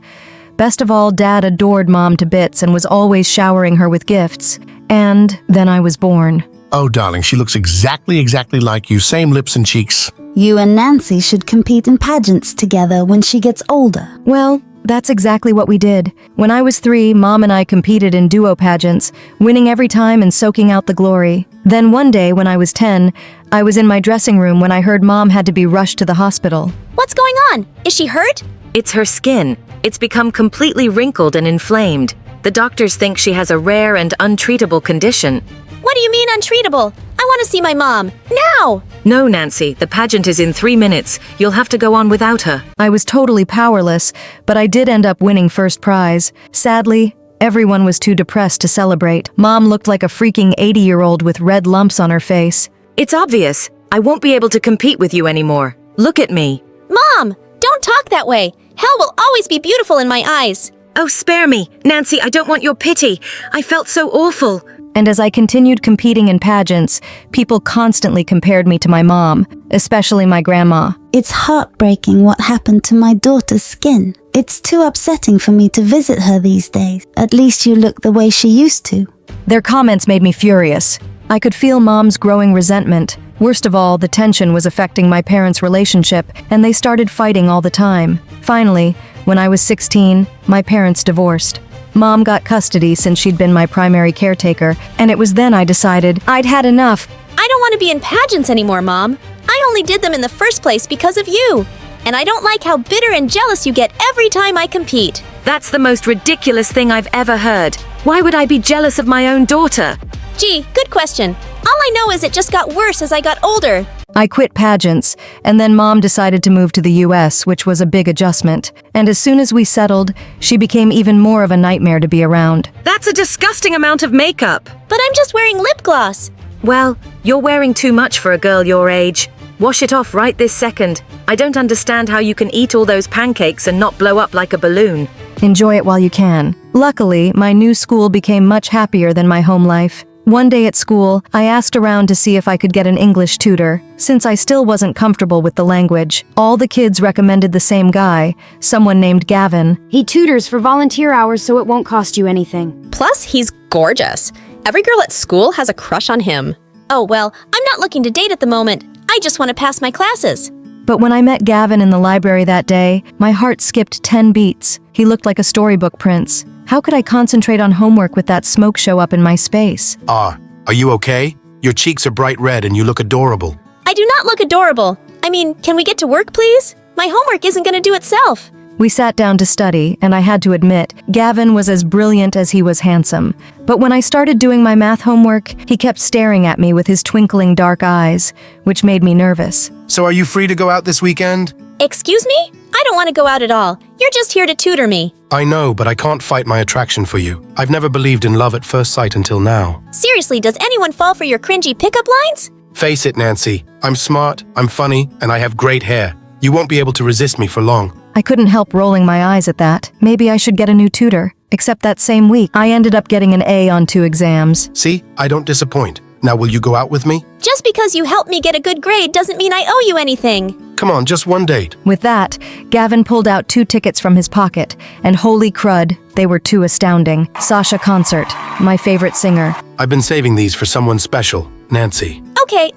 Best of all, Dad adored Mom to bits and was always showering her with gifts. And then I was born. Oh, darling, she looks exactly like you. Same lips and cheeks. You and Nancy should compete in pageants together when she gets older. Well, that's exactly what we did. When I was 3, Mom and I competed in duo pageants, winning every time and soaking out the glory. Then one day, when I was 10, I was in my dressing room when I heard Mom had to be rushed to the hospital. What's going on? Is she hurt? It's her skin. It's become completely wrinkled and inflamed. The doctors think she has a rare and untreatable condition. What do you mean untreatable? I want to see my mom. Now! No, Nancy, the pageant is in 3 minutes. You'll have to go on without her. I was totally powerless, but I did end up winning first prize. Sadly, everyone was too depressed to celebrate. Mom looked like a freaking 80-year-old with red lumps on her face. It's obvious. I won't be able to compete with you anymore. Look at me. Mom, don't talk that way. Hell will always be beautiful in my eyes. Oh, spare me. Nancy, I don't want your pity. I felt so awful. And as I continued competing in pageants, people constantly compared me to my mom, especially my grandma. It's heartbreaking what happened to my daughter's skin. It's too upsetting for me to visit her these days. At least you look the way she used to. Their comments made me furious. I could feel Mom's growing resentment. Worst of all, the tension was affecting my parents' relationship, and they started fighting all the time. Finally, when I was 16, my parents divorced. Mom got custody since she'd been my primary caretaker, and it was then I decided I'd had enough. I don't want to be in pageants anymore, Mom. I only did them in the first place because of you. And I don't like how bitter and jealous you get every time I compete. That's the most ridiculous thing I've ever heard. Why would I be jealous of my own daughter? Gee, good question. All I know is it just got worse as I got older. I quit pageants, and then Mom decided to move to the US, which was a big adjustment. And as soon as we settled, she became even more of a nightmare to be around. That's a disgusting amount of makeup. But I'm just wearing lip gloss. Well, you're wearing too much for a girl your age. Wash it off right this second. I don't understand how you can eat all those pancakes and not blow up like a balloon. Enjoy it while you can. Luckily, my new school became much happier than my home life. One day at school, I asked around to see if I could get an English tutor, since I still wasn't comfortable with the language. All the kids recommended the same guy, someone named Gavin. He tutors for volunteer hours so it won't cost you anything. Plus, he's gorgeous. Every girl at school has a crush on him. Oh, well, I'm not looking to date at the moment. I just want to pass my classes. But when I met Gavin in the library that day, my heart skipped 10 beats. He looked like a storybook prince. How could I concentrate on homework with that smoke show up in my space? Are you okay? Your cheeks are bright red and you look adorable. I do not look adorable. I mean, can we get to work, please? My homework isn't going to do itself. We sat down to study, and I had to admit, Gavin was as brilliant as he was handsome. But when I started doing my math homework, he kept staring at me with his twinkling dark eyes, which made me nervous. So are you free to go out this weekend? Excuse me? I don't want to go out at all. You're just here to tutor me. I know, but I can't fight my attraction for you. I've never believed in love at first sight until now. Seriously, does anyone fall for your cringy pickup lines? Face it, Nancy. I'm smart, I'm funny, and I have great hair. You won't be able to resist me for long. I couldn't help rolling my eyes at that. Maybe I should get a new tutor. Except that same week, I ended up getting an A on 2 exams. See, I don't disappoint. Now will you go out with me? Just because you helped me get a good grade doesn't mean I owe you anything. Come on, just one date. With that, Gavin pulled out 2 tickets from his pocket, and holy crud, they were too astounding. Sasha concert, my favorite singer. I've been saving these for someone special, Nancy.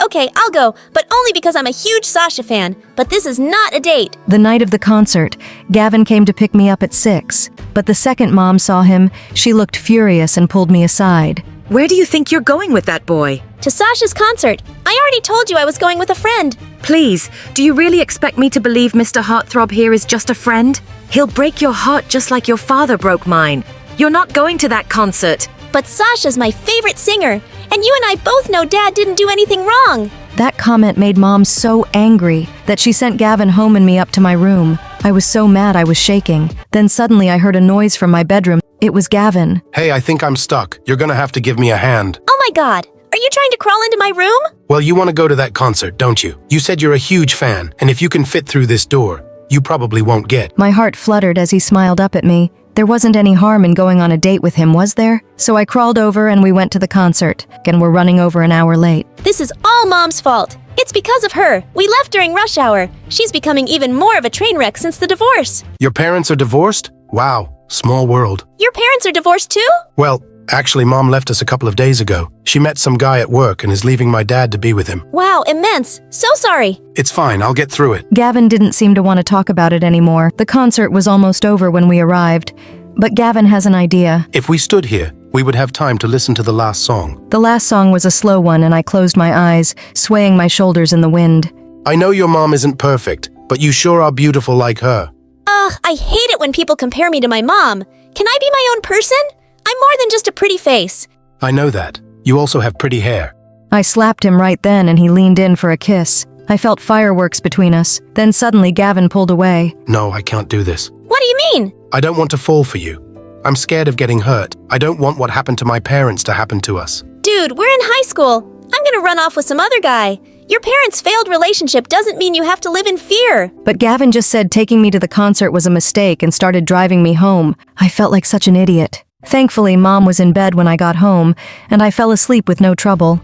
Okay, I'll go, but only because I'm a huge Sasha fan. But this is not a date. The night of the concert, Gavin came to pick me up at 6. But the second mom saw him, she looked furious and pulled me aside. Where do you think you're going with that boy? To Sasha's concert. I already told you I was going with a friend. Please, do you really expect me to believe Mr. Heartthrob here is just a friend? He'll break your heart just like your father broke mine. You're not going to that concert. But Sasha's my favorite singer, and you and I both know Dad didn't do anything wrong. That comment made Mom so angry that she sent Gavin home and me up to my room. I was so mad I was shaking. Then suddenly I heard a noise from my bedroom. It was Gavin. Hey, I think I'm stuck. You're gonna have to give me a hand. Oh my God, are you trying to crawl into my room? Well, you want to go to that concert, don't you? You said you're a huge fan, and if you can fit through this door, you probably won't get. My heart fluttered as he smiled up at me. There wasn't any harm in going on a date with him, was there? So I crawled over and we went to the concert, and we're running over an hour late. This is all Mom's fault. It's because of her. We left during rush hour. She's becoming even more of a train wreck since the divorce. Your parents are divorced? Wow, small world. Your parents are divorced too? Well, actually, Mom left us a couple of days ago. She met some guy at work and is leaving my dad to be with him. Wow, immense. So sorry. It's fine, I'll get through it. Gavin didn't seem to want to talk about it anymore. The concert was almost over when we arrived. But Gavin has an idea. If we stood here, we would have time to listen to the last song. The last song was a slow one, and I closed my eyes, swaying my shoulders in the wind. I know your mom isn't perfect, but you sure are beautiful like her. Ugh, I hate it when people compare me to my mom. Can I be my own person? I'm more than just a pretty face. I know that. You also have pretty hair. I slapped him right then, and he leaned in for a kiss. I felt fireworks between us. Then suddenly Gavin pulled away. No, I can't do this. What do you mean? I don't want to fall for you. I'm scared of getting hurt. I don't want what happened to my parents to happen to us. Dude, we're in high school. I'm gonna run off with some other guy. Your parents' failed relationship doesn't mean you have to live in fear. But Gavin just said taking me to the concert was a mistake and started driving me home. I felt like such an idiot. Thankfully, Mom was in bed when I got home, and I fell asleep with no trouble.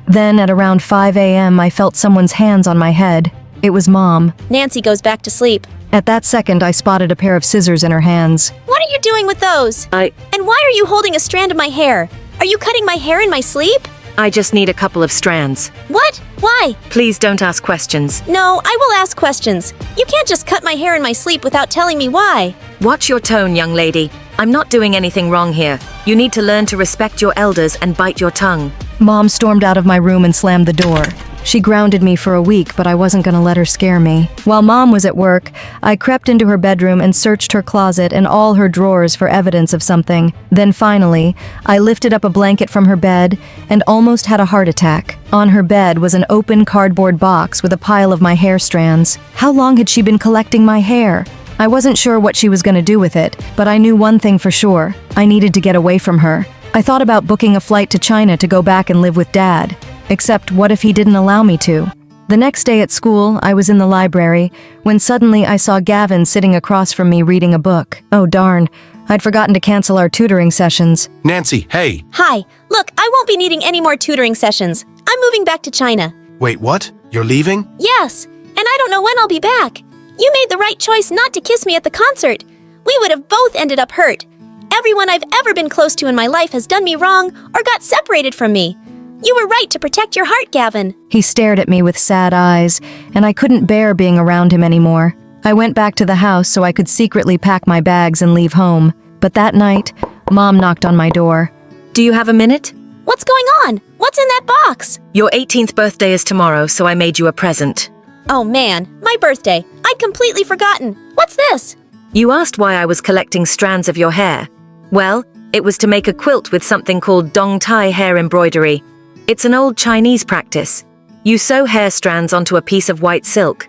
Then, at around 5 a.m., I felt someone's hands on my head. It was Mom. Nancy goes back to sleep. At that second, I spotted a pair of scissors in her hands. What are you doing with those? And why are you holding a strand of my hair? Are you cutting my hair in my sleep? I just need a couple of strands. What? Why? Please don't ask questions. No, I will ask questions. You can't just cut my hair in my sleep without telling me why. Watch your tone, young lady. I'm not doing anything wrong here. You need to learn to respect your elders and bite your tongue. Mom stormed out of my room and slammed the door. She grounded me for a week, but I wasn't going to let her scare me. While Mom was at work, I crept into her bedroom and searched her closet and all her drawers for evidence of something. Then finally, I lifted up a blanket from her bed and almost had a heart attack. On her bed was an open cardboard box with a pile of my hair strands. How long had she been collecting my hair? I wasn't sure what she was going to do with it, but I knew one thing for sure. I needed to get away from her. I thought about booking a flight to China to go back and live with Dad. Except, what if he didn't allow me to? The next day at school, I was in the library, when suddenly I saw Gavin sitting across from me reading a book. Oh darn, I'd forgotten to cancel our tutoring sessions. Nancy, hey. Hi. Look, I won't be needing any more tutoring sessions. I'm moving back to China. Wait, what? You're leaving? Yes, and I don't know when I'll be back. You made the right choice not to kiss me at the concert. We would have both ended up hurt. Everyone I've ever been close to in my life has done me wrong or got separated from me. You were right to protect your heart, Gavin. He stared at me with sad eyes, and I couldn't bear being around him anymore. I went back to the house so I could secretly pack my bags and leave home. But that night, Mom knocked on my door. Do you have a minute? What's going on? What's in that box? Your 18th birthday is tomorrow, so I made you a present. Oh man, my birthday. I'd completely forgotten. What's this? You asked why I was collecting strands of your hair. Well, it was to make a quilt with something called dong tai hair embroidery. It's an old Chinese practice. You sew hair strands onto a piece of white silk.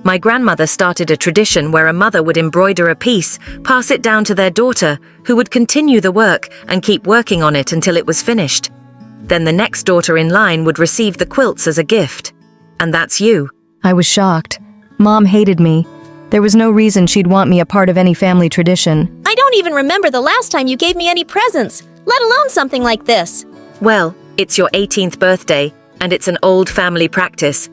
My grandmother started a tradition where a mother would embroider a piece, pass it down to their daughter, who would continue the work and keep working on it until it was finished. Then the next daughter in line would receive the quilts as a gift. And that's you. I was shocked. Mom hated me. There was no reason she'd want me a part of any family tradition. I don't even remember the last time you gave me any presents, let alone something like this. Well, it's your 18th birthday, and it's an old family practice.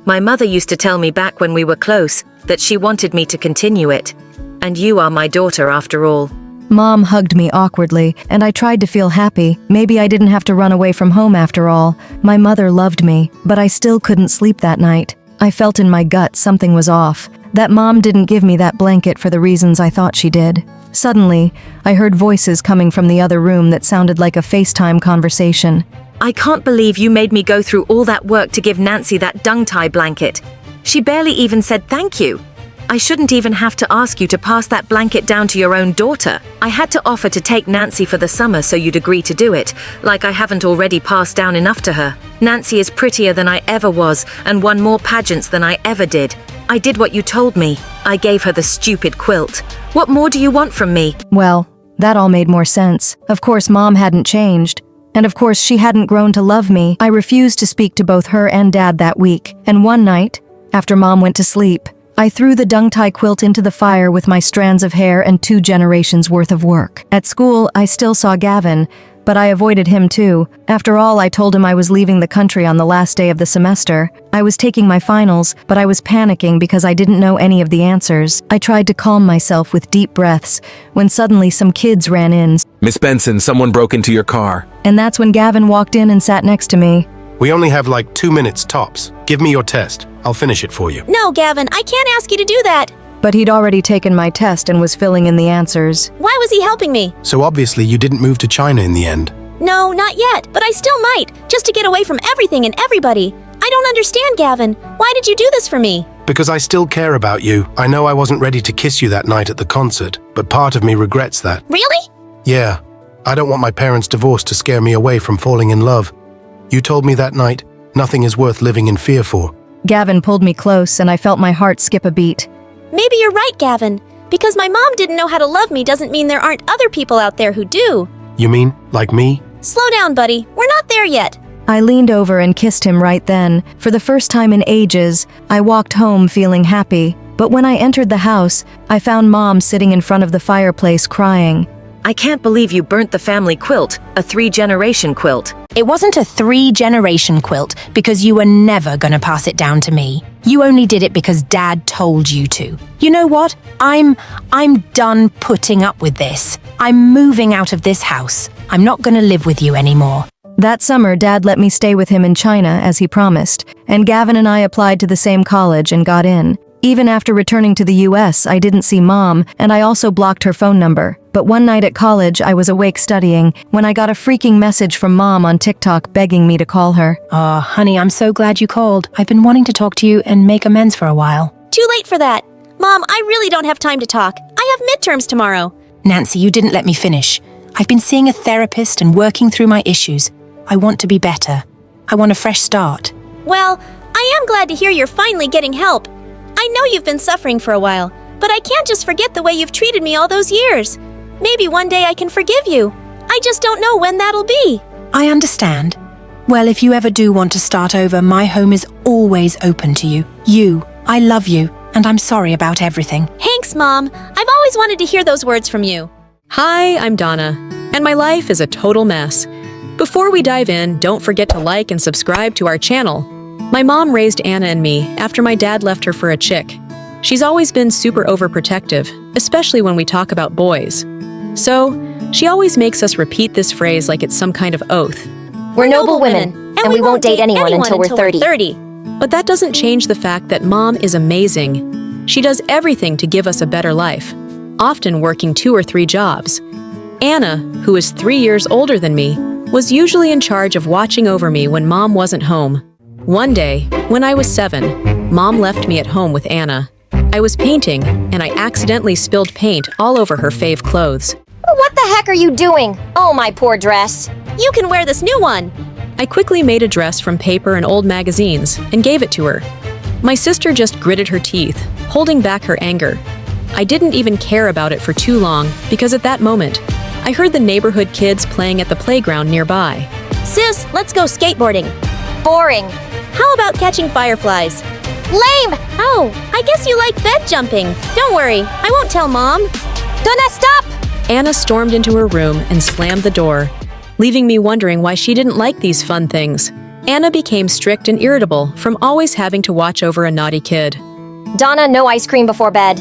My mother used to tell me back when we were close that she wanted me to continue it. And you are my daughter after all. Mom hugged me awkwardly, and I tried to feel happy. Maybe I didn't have to run away from home after all. My mother loved me, but I still couldn't sleep that night. I felt in my gut something was off, that Mom didn't give me that blanket for the reasons I thought she did. Suddenly, I heard voices coming from the other room that sounded like a FaceTime conversation. I can't believe you made me go through all that work to give Nancy that dung tie blanket. She barely even said thank you. I shouldn't even have to ask you to pass that blanket down to your own daughter. I had to offer to take Nancy for the summer so you'd agree to do it, like I haven't already passed down enough to her. Nancy is prettier than I ever was and won more pageants than I ever did. I did what you told me. I gave her the stupid quilt. What more do you want from me? Well, that all made more sense. Of course, Mom hadn't changed. And of course, she hadn't grown to love me. I refused to speak to both her and Dad that week. And one night, after Mom went to sleep, I threw the dung tie quilt into the fire with my strands of hair and 2 generations worth of work. At school, I still saw Gavin, but I avoided him too. After all, I told him I was leaving the country on the last day of the semester. I was taking my finals, but I was panicking because I didn't know any of the answers. I tried to calm myself with deep breaths, when suddenly some kids ran in. Miss Benson, someone broke into your car. And that's when Gavin walked in and sat next to me. We only have like 2 minutes tops. Give me your test. I'll finish it for you. No, Gavin, I can't ask you to do that. But he'd already taken my test and was filling in the answers. Why was he helping me? So obviously you didn't move to China in the end. No, not yet, but I still might, just to get away from everything and everybody. I don't understand, Gavin. Why did you do this for me? Because I still care about you. I know I wasn't ready to kiss you that night at the concert, but part of me regrets that. Really? Yeah. I don't want my parents' divorce to scare me away from falling in love. You told me that night, nothing is worth living in fear for. Gavin pulled me close, and I felt my heart skip a beat. Maybe you're right, Gavin. Because my mom didn't know how to love me doesn't mean there aren't other people out there who do. You mean, like me? Slow down, buddy. We're not there yet. I leaned over and kissed him right then. For the first time in ages, I walked home feeling happy. But when I entered the house, I found Mom sitting in front of the fireplace crying. I can't believe you burnt the family quilt, a 3-generation quilt. It wasn't a 3-generation quilt because you were never gonna pass it down to me. You only did it because Dad told you to. You know what? I'm done putting up with this. I'm moving out of this house. I'm not gonna live with you anymore. That summer, Dad let me stay with him in China, as he promised, and Gavin and I applied to the same college and got in. Even after returning to the US, I didn't see Mom, and I also blocked her phone number. But one night at college, I was awake studying when I got a freaking message from Mom on TikTok begging me to call her. Oh, honey, I'm so glad you called. I've been wanting to talk to you and make amends for a while. Too late for that. Mom, I really don't have time to talk. I have midterms tomorrow. Nancy, you didn't let me finish. I've been seeing a therapist and working through my issues. I want to be better. I want a fresh start. Well, I am glad to hear you're finally getting help. I know you've been suffering for a while, but I can't just forget the way you've treated me all those years. Maybe one day I can forgive you. I just don't know when that'll be. I understand. Well, if you ever do want to start over, my home is always open to you. I love you, and I'm sorry about everything. Thanks, Mom. I've always wanted to hear those words from you. Hi, I'm Donna, and my life is a total mess. Before we dive in, don't forget to like and subscribe to our channel. My mom raised Anna and me after my dad left her for a chick. She's always been super overprotective, especially when we talk about boys. So, she always makes us repeat this phrase like it's some kind of oath. We're noble women, and we won't date anyone until we're 30. But that doesn't change the fact that Mom is amazing. She does everything to give us a better life, often working 2 or 3 jobs. Anna, who is 3 years older than me, was usually in charge of watching over me when Mom wasn't home. One day, when I was 7, Mom left me at home with Anna. I was painting, and I accidentally spilled paint all over her fave clothes. What the heck are you doing? Oh, my poor dress. You can wear this new one. I quickly made a dress from paper and old magazines and gave it to her. My sister just gritted her teeth, holding back her anger. I didn't even care about it for too long because at that moment, I heard the neighborhood kids playing at the playground nearby. Sis, let's go skateboarding. Boring. How about catching fireflies? Lame! Oh, I guess you like bed jumping. Don't worry, I won't tell Mom. Donna, stop! Anna stormed into her room and slammed the door, leaving me wondering why she didn't like these fun things. Anna became strict and irritable from always having to watch over a naughty kid. Donna, no ice cream before bed.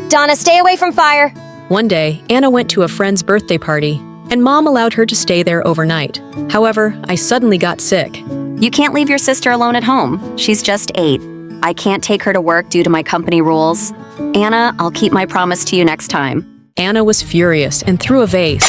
Donna, stay away from fire. One day, Anna went to a friend's birthday party, and Mom allowed her to stay there overnight. However, I suddenly got sick. You can't leave your sister alone at home. She's just 8. I can't take her to work due to my company rules. Anna, I'll keep my promise to you next time. Anna was furious and threw a vase,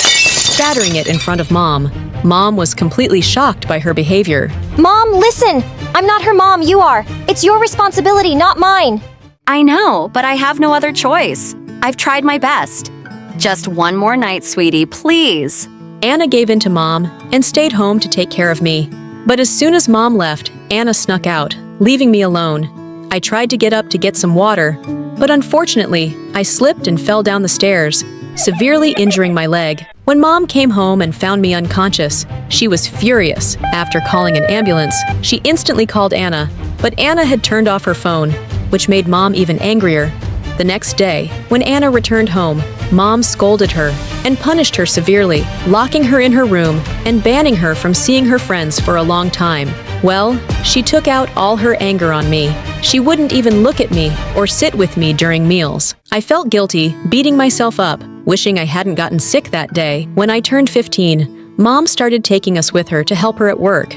shattering it in front of Mom. Mom was completely shocked by her behavior. Mom, listen! I'm not her mom, you are. It's your responsibility, not mine. I know, but I have no other choice. I've tried my best. Just one more night, sweetie, please. Anna gave in to Mom and stayed home to take care of me. But as soon as Mom left, Anna snuck out, leaving me alone. I tried to get up to get some water, but unfortunately, I slipped and fell down the stairs, severely injuring my leg. When Mom came home and found me unconscious, she was furious. After calling an ambulance, she instantly called Anna, but Anna had turned off her phone, which made Mom even angrier. The next day, when Anna returned home, Mom scolded her and punished her severely, locking her in her room and banning her from seeing her friends for a long time. Well, she took out all her anger on me. She wouldn't even look at me or sit with me during meals. I felt guilty, beating myself up, wishing I hadn't gotten sick that day. When I turned 15, Mom started taking us with her to help her at work.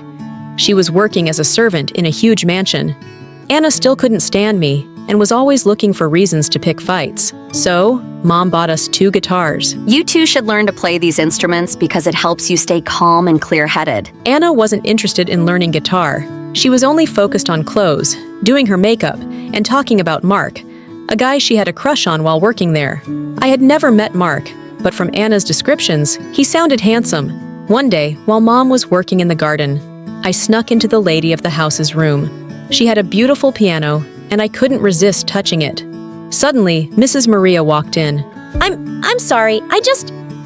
She was working as a servant in a huge mansion. Anna still couldn't stand me and was always looking for reasons to pick fights. So, Mom bought us 2 guitars. You two should learn to play these instruments because it helps you stay calm and clear-headed. Anna wasn't interested in learning guitar. She was only focused on clothes, doing her makeup, and talking about Mark, a guy she had a crush on while working there. I had never met Mark, but from Anna's descriptions, he sounded handsome. One day, while Mom was working in the garden, I snuck into the lady of the house's room. She had a beautiful piano, and I couldn't resist touching it. Suddenly, Mrs. Maria walked in. I'm sorry,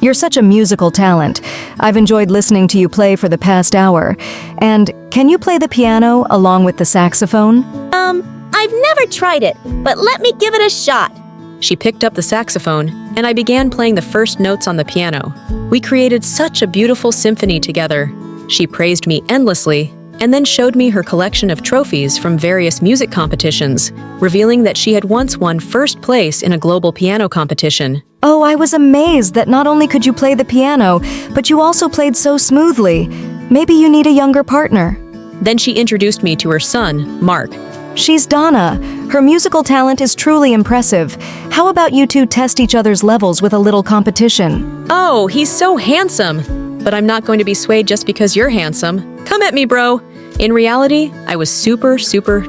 You're such a musical talent. I've enjoyed listening to you play for the past hour. And can you play the piano along with the saxophone? I've never tried it, but let me give it a shot. She picked up the saxophone, and I began playing the first notes on the piano. We created such a beautiful symphony together. She praised me endlessly, and then showed me her collection of trophies from various music competitions, revealing that she had once won first place in a global piano competition. Oh, I was amazed that not only could you play the piano, but you also played so smoothly. Maybe you need a younger partner. Then she introduced me to her son, Mark. She's Donna. Her musical talent is truly impressive. How about you two test each other's levels with a little competition? Oh, he's so handsome! But I'm not going to be swayed just because you're handsome. Come at me, bro! In reality, I was super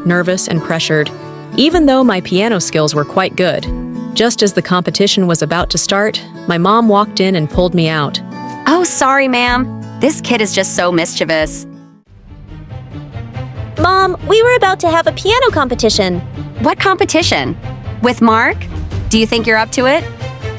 nervous and pressured, even though my piano skills were quite good. Just as the competition was about to start, my mom walked in and pulled me out. Oh, sorry, ma'am. This kid is just so mischievous. Mom, we were about to have a piano competition. What competition? With Mark? Do you think you're up to it?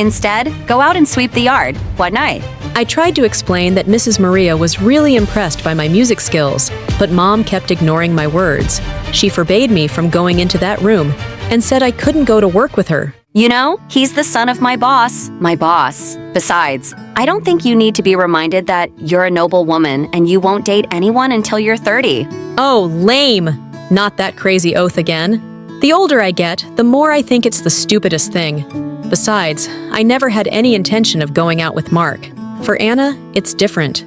Instead, go out and sweep the yard. What night? I tried to explain that Mrs. Maria was really impressed by my music skills, but Mom kept ignoring my words. She forbade me from going into that room and said I couldn't go to work with her. You know, he's the son of my boss. My boss. Besides, I don't think you need to be reminded that you're a noble woman and you won't date anyone until you're 30. Oh, lame! Not that crazy oath again. The older I get, the more I think it's the stupidest thing. Besides, I never had any intention of going out with Mark. For Anna, it's different.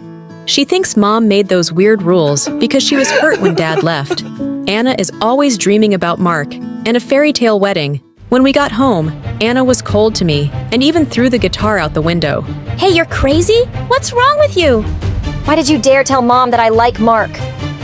She thinks Mom made those weird rules because she was hurt when Dad left. Anna is always dreaming about Mark and a fairy tale wedding. When we got home, Anna was cold to me and even threw the guitar out the window. Hey, you're crazy? What's wrong with you? Why did you dare tell Mom that I like Mark?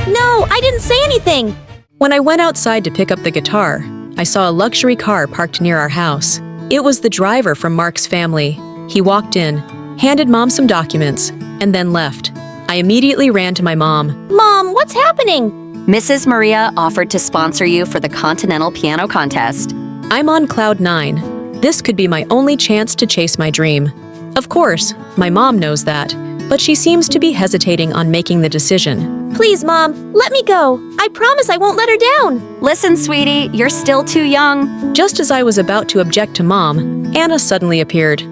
No, I didn't say anything. When I went outside to pick up the guitar, I saw a luxury car parked near our house. It was the driver from Mark's family. He walked in, handed Mom some documents, and then left. I immediately ran to my mom. Mom, what's happening? Mrs. Maria offered to sponsor you for the Continental Piano Contest. I'm on cloud 9. This could be my only chance to chase my dream. Of course, my mom knows that, but she seems to be hesitating on making the decision. Please, Mom, let me go. I promise I won't let her down. Listen, sweetie, you're still too young. Just as I was about to object to Mom, Anna suddenly appeared.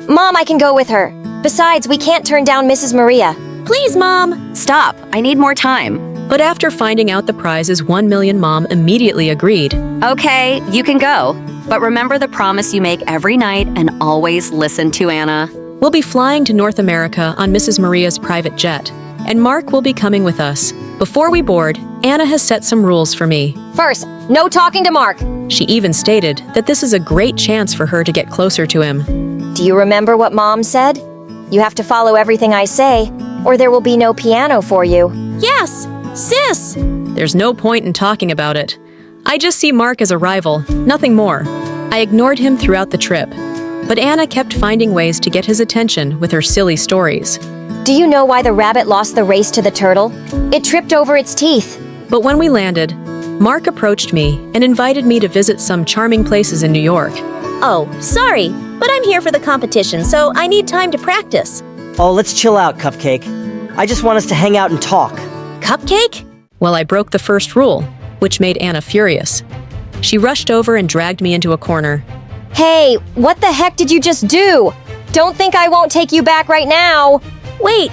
Mom, I can go with her. Besides, we can't turn down Mrs. Maria. Please, Mom. Stop. I need more time. But after finding out the prize is 1 million, Mom immediately agreed. Okay, you can go. But remember the promise you make every night and always listen to Anna. We'll be flying to North America on Mrs. Maria's private jet, and Mark will be coming with us. Before we board, Anna has set some rules for me. First, no talking to Mark. She even stated that this is a great chance for her to get closer to him. Do you remember what Mom said? You have to follow everything I say, or there will be no piano for you. Yes, sis. There's no point in talking about it. I just see Mark as a rival, nothing more. I ignored him throughout the trip, but Anna kept finding ways to get his attention with her silly stories. Do you know why the rabbit lost the race to the turtle? It tripped over its teeth. But when we landed, Mark approached me and invited me to visit some charming places in New York. Oh, sorry, but I'm here for the competition, so I need time to practice. Oh, let's chill out, Cupcake. I just want us to hang out and talk. Cupcake? Well, I broke the first rule, which made Anna furious. She rushed over and dragged me into a corner. Hey, what the heck did you just do? Don't think I won't take you back right now. Wait.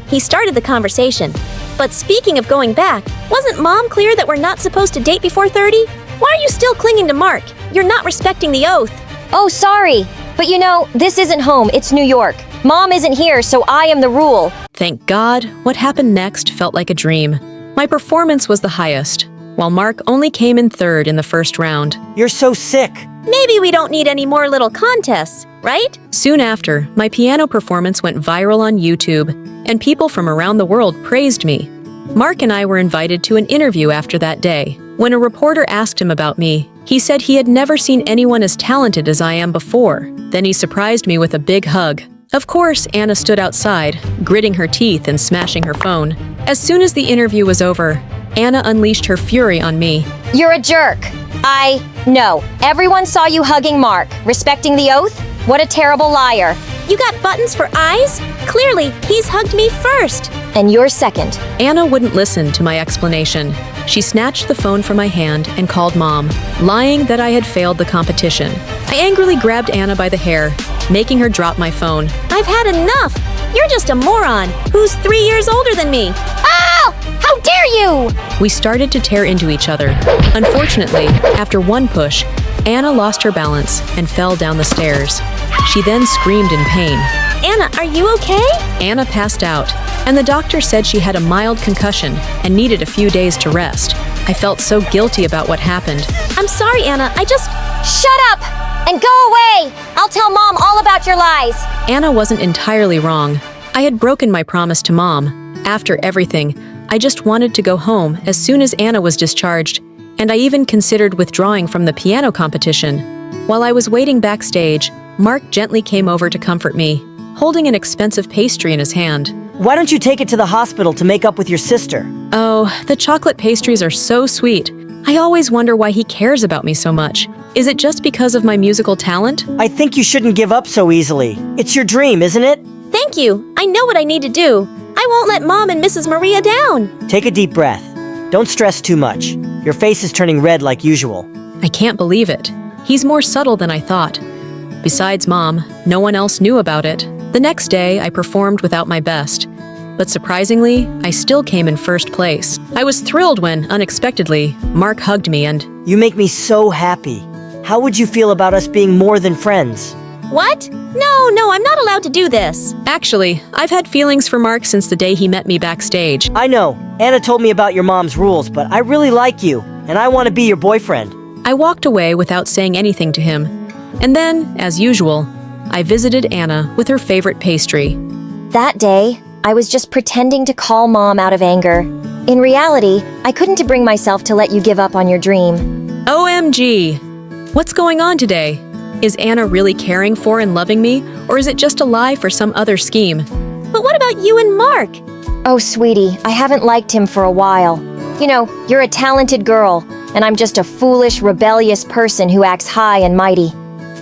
He started the conversation. But speaking of going back, wasn't Mom clear that we're not supposed to date before 30? Why are you still clinging to Mark? You're not respecting the oath. Oh, sorry. But you know, this isn't home, it's New York. Mom isn't here, so I am the rule. Thank God, what happened next felt like a dream. My performance was the highest, while Mark only came in third in the first round. You're so sick. Maybe we don't need any more little contests, right? Soon after, my piano performance went viral on YouTube, and people from around the world praised me. Mark and I were invited to an interview after that day. When a reporter asked him about me, he said he had never seen anyone as talented as I am before. Then he surprised me with a big hug. Of course, Anna stood outside, gritting her teeth and smashing her phone. As soon as the interview was over, Anna unleashed her fury on me. You're a jerk. No. Everyone saw you hugging Mark. Respecting the oath? What a terrible liar. You got buttons for eyes? Clearly, he's hugged me first. And you're second. Anna wouldn't listen to my explanation. She snatched the phone from my hand and called Mom, lying that I had failed the competition. I angrily grabbed Anna by the hair, making her drop my phone. I've had enough. You're just a moron who's 3 years older than me. Ow! How dare you! We started to tear into each other. Unfortunately, after one push, Anna lost her balance and fell down the stairs. She then screamed in pain. Anna, are you okay? Anna passed out, and the doctor said she had a mild concussion and needed a few days to rest. I felt so guilty about what happened. I'm sorry, Anna. Shut up! And go away! I'll tell Mom all about your lies! Anna wasn't entirely wrong. I had broken my promise to Mom. After everything, I just wanted to go home as soon as Anna was discharged, and I even considered withdrawing from the piano competition. While I was waiting backstage, Mark gently came over to comfort me, holding an expensive pastry in his hand. Why don't you take it to the hospital to make up with your sister? Oh, the chocolate pastries are so sweet. I always wonder why he cares about me so much. Is it just because of my musical talent? I think you shouldn't give up so easily. It's your dream, isn't it? Thank you. I know what I need to do. I won't let Mom and Mrs. Maria down. Take a deep breath. Don't stress too much. Your face is turning red like usual. I can't believe it. He's more subtle than I thought. Besides Mom, no one else knew about it. The next day, I performed without my best. But surprisingly, I still came in first place. I was thrilled when, unexpectedly, Mark hugged me and... You make me so happy. How would you feel about us being more than friends? What? No, I'm not allowed to do this. Actually, I've had feelings for Mark since the day he met me backstage. I know. Anna told me about your mom's rules, but I really like you, and I want to be your boyfriend. I walked away without saying anything to him. And then, as usual, I visited Anna with her favorite pastry. That day, I was just pretending to call Mom out of anger. In reality, I couldn't bring myself to let you give up on your dream. OMG! What's going on today? Is Anna really caring for and loving me, or is it just a lie for some other scheme? But what about you and Mark? Oh, sweetie, I haven't liked him for a while. You know, you're a talented girl, and I'm just a foolish, rebellious person who acts high and mighty.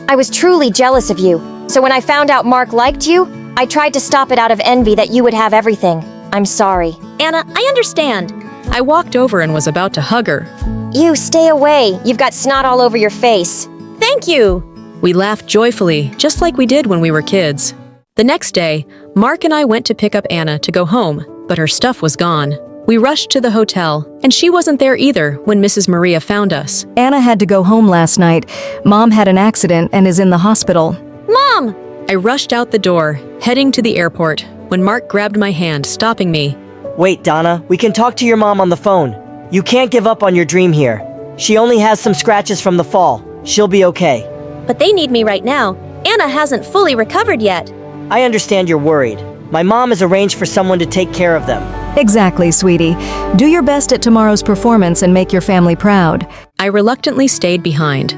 I was truly jealous of you, so when I found out Mark liked you, I tried to stop it out of envy that you would have everything. I'm sorry. Anna, I understand. I walked over and was about to hug her. You, stay away. You've got snot all over your face. Thank you. We laughed joyfully, just like we did when we were kids. The next day, Mark and I went to pick up Anna to go home, but her stuff was gone. We rushed to the hotel, and she wasn't there either when Mrs. Maria found us. Anna had to go home last night. Mom had an accident and is in the hospital. Mom! I rushed out the door, heading to the airport, when Mark grabbed my hand, stopping me. Wait, Donna, we can talk to your mom on the phone. You can't give up on your dream here. She only has some scratches from the fall. She'll be okay. But they need me right now. Anna hasn't fully recovered yet. I understand you're worried. My mom has arranged for someone to take care of them. Exactly, sweetie. Do your best at tomorrow's performance and make your family proud. I reluctantly stayed behind.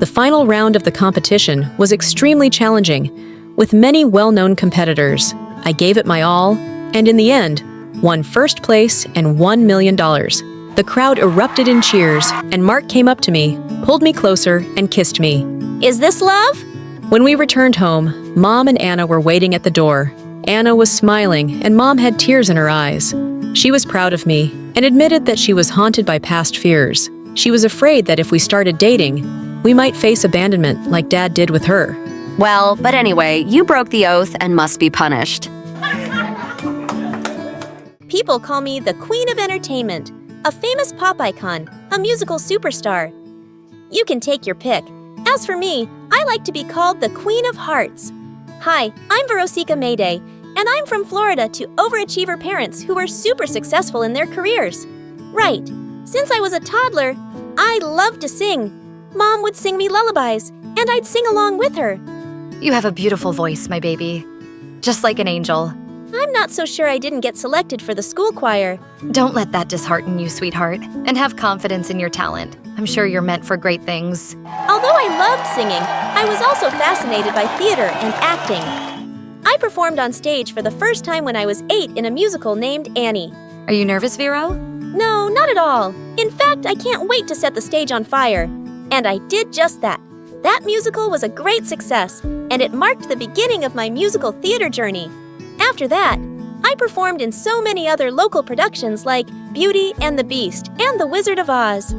The final round of the competition was extremely challenging, with many well-known competitors. I gave it my all, and in the end, won first place and $1 million. The crowd erupted in cheers, and Mark came up to me, pulled me closer, and kissed me. Is this love? When we returned home, Mom and Anna were waiting at the door. Anna was smiling, and Mom had tears in her eyes. She was proud of me, and admitted that she was haunted by past fears. She was afraid that if we started dating, we might face abandonment like Dad did with her. Well, but anyway, you broke the oath and must be punished. People call me the Queen of Entertainment, a famous pop icon, a musical superstar. You can take your pick. As for me, I like to be called the Queen of Hearts. Hi, I'm Verosika Mayday, and I'm from Florida to overachiever parents who were super successful in their careers. Right, since I was a toddler, I loved to sing. Mom would sing me lullabies, and I'd sing along with her. You have a beautiful voice, my baby. Just like an angel. I'm not so sure I didn't get selected for the school choir. Don't let that dishearten you, sweetheart, and have confidence in your talent. I'm sure you're meant for great things. Although I loved singing, I was also fascinated by theater and acting. I performed on stage for the first time when I was 8 in a musical named Annie. Are you nervous, Vero? No, not at all. In fact, I can't wait to set the stage on fire. And I did just that. That musical was a great success, and it marked the beginning of my musical theater journey. After that, I performed in so many other local productions like Beauty and the Beast and The Wizard of Oz.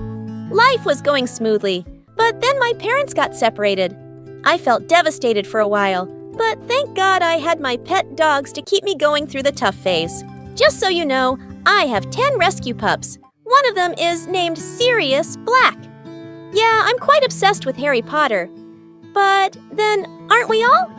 Life was going smoothly, but then my parents got separated. I felt devastated for a while, but thank God I had my pet dogs to keep me going through the tough phase. Just so you know, I have 10 rescue pups. One of them is named Sirius Black. Yeah, I'm quite obsessed with Harry Potter. But then, aren't we all?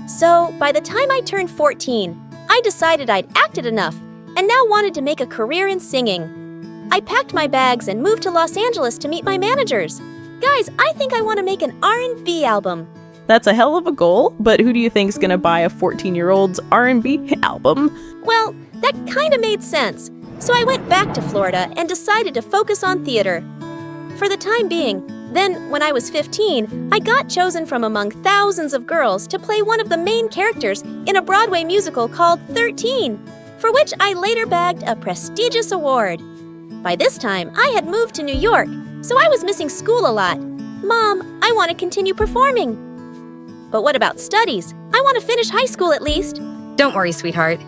So, by the time I turned 14, I decided I'd acted enough and now wanted to make a career in singing. I packed my bags and moved to Los Angeles to meet my managers. Guys, I think I want to make an R&B album. That's a hell of a goal, but who do you think's gonna buy a 14-year-old's R&B album? Well, that kind of made sense. So I went back to Florida and decided to focus on theater. For the time being, then when I was 15, I got chosen from among thousands of girls to play one of the main characters in a Broadway musical called 13, for which I later bagged a prestigious award. By this time, I had moved to New York, so I was missing school a lot. Mom, I want to continue performing. But what about studies? I want to finish high school at least. Don't worry, sweetheart.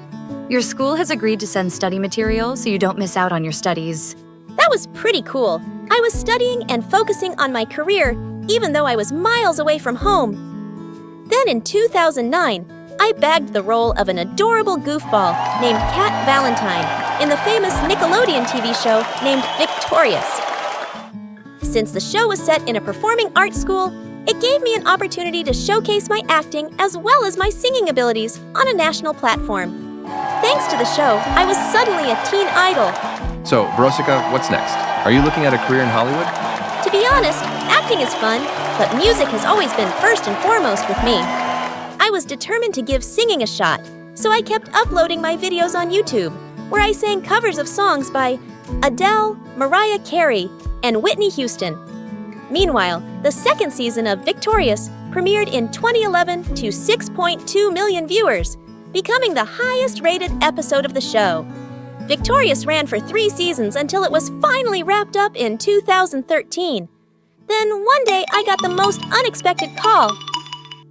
Your school has agreed to send study material so you don't miss out on your studies. That was pretty cool. I was studying and focusing on my career even though I was miles away from home. Then in 2009, I bagged the role of an adorable goofball named Cat Valentine in the famous Nickelodeon TV show named Victorious. Since the show was set in a performing arts school, it gave me an opportunity to showcase my acting as well as my singing abilities on a national platform. Thanks to the show, I was suddenly a teen idol. So, Verosika, what's next? Are you looking at a career in Hollywood? To be honest, acting is fun, but music has always been first and foremost with me. I was determined to give singing a shot, so I kept uploading my videos on YouTube, where I sang covers of songs by Adele, Mariah Carey, and Whitney Houston. Meanwhile, the second season of Victorious premiered in 2011 to 6.2 million viewers, becoming the highest-rated episode of the show. Victorious ran for 3 seasons until it was finally wrapped up in 2013. Then one day I got the most unexpected call.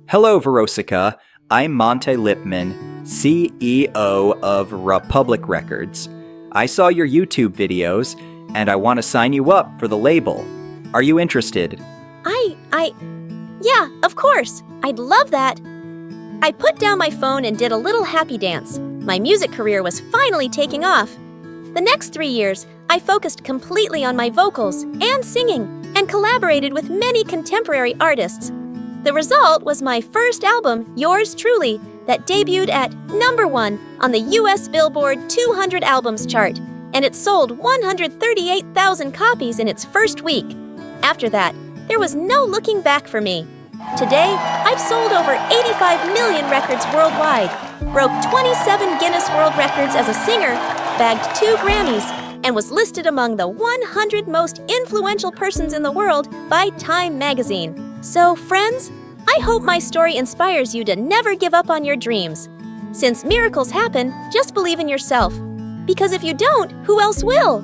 Hello, Verosika. I'm Monte Lipman, CEO of Republic Records. I saw your YouTube videos, and I want to sign you up for the label. Are you interested? Yeah, of course. I'd love that. I put down my phone and did a little happy dance. My music career was finally taking off. The next 3 years, I focused completely on my vocals and singing and collaborated with many contemporary artists. The result was my first album, Yours Truly, that debuted at #1 on the US Billboard 200 Albums chart, and it sold 138,000 copies in its first week. After that, there was no looking back for me. Today, I've sold over 85 million records worldwide, broke 27 Guinness World Records as a singer, bagged 2 Grammys, and was listed among the 100 most influential persons in the world by Time magazine. So, friends, I hope my story inspires you to never give up on your dreams. Since miracles happen, just believe in yourself. Because if you don't, who else will?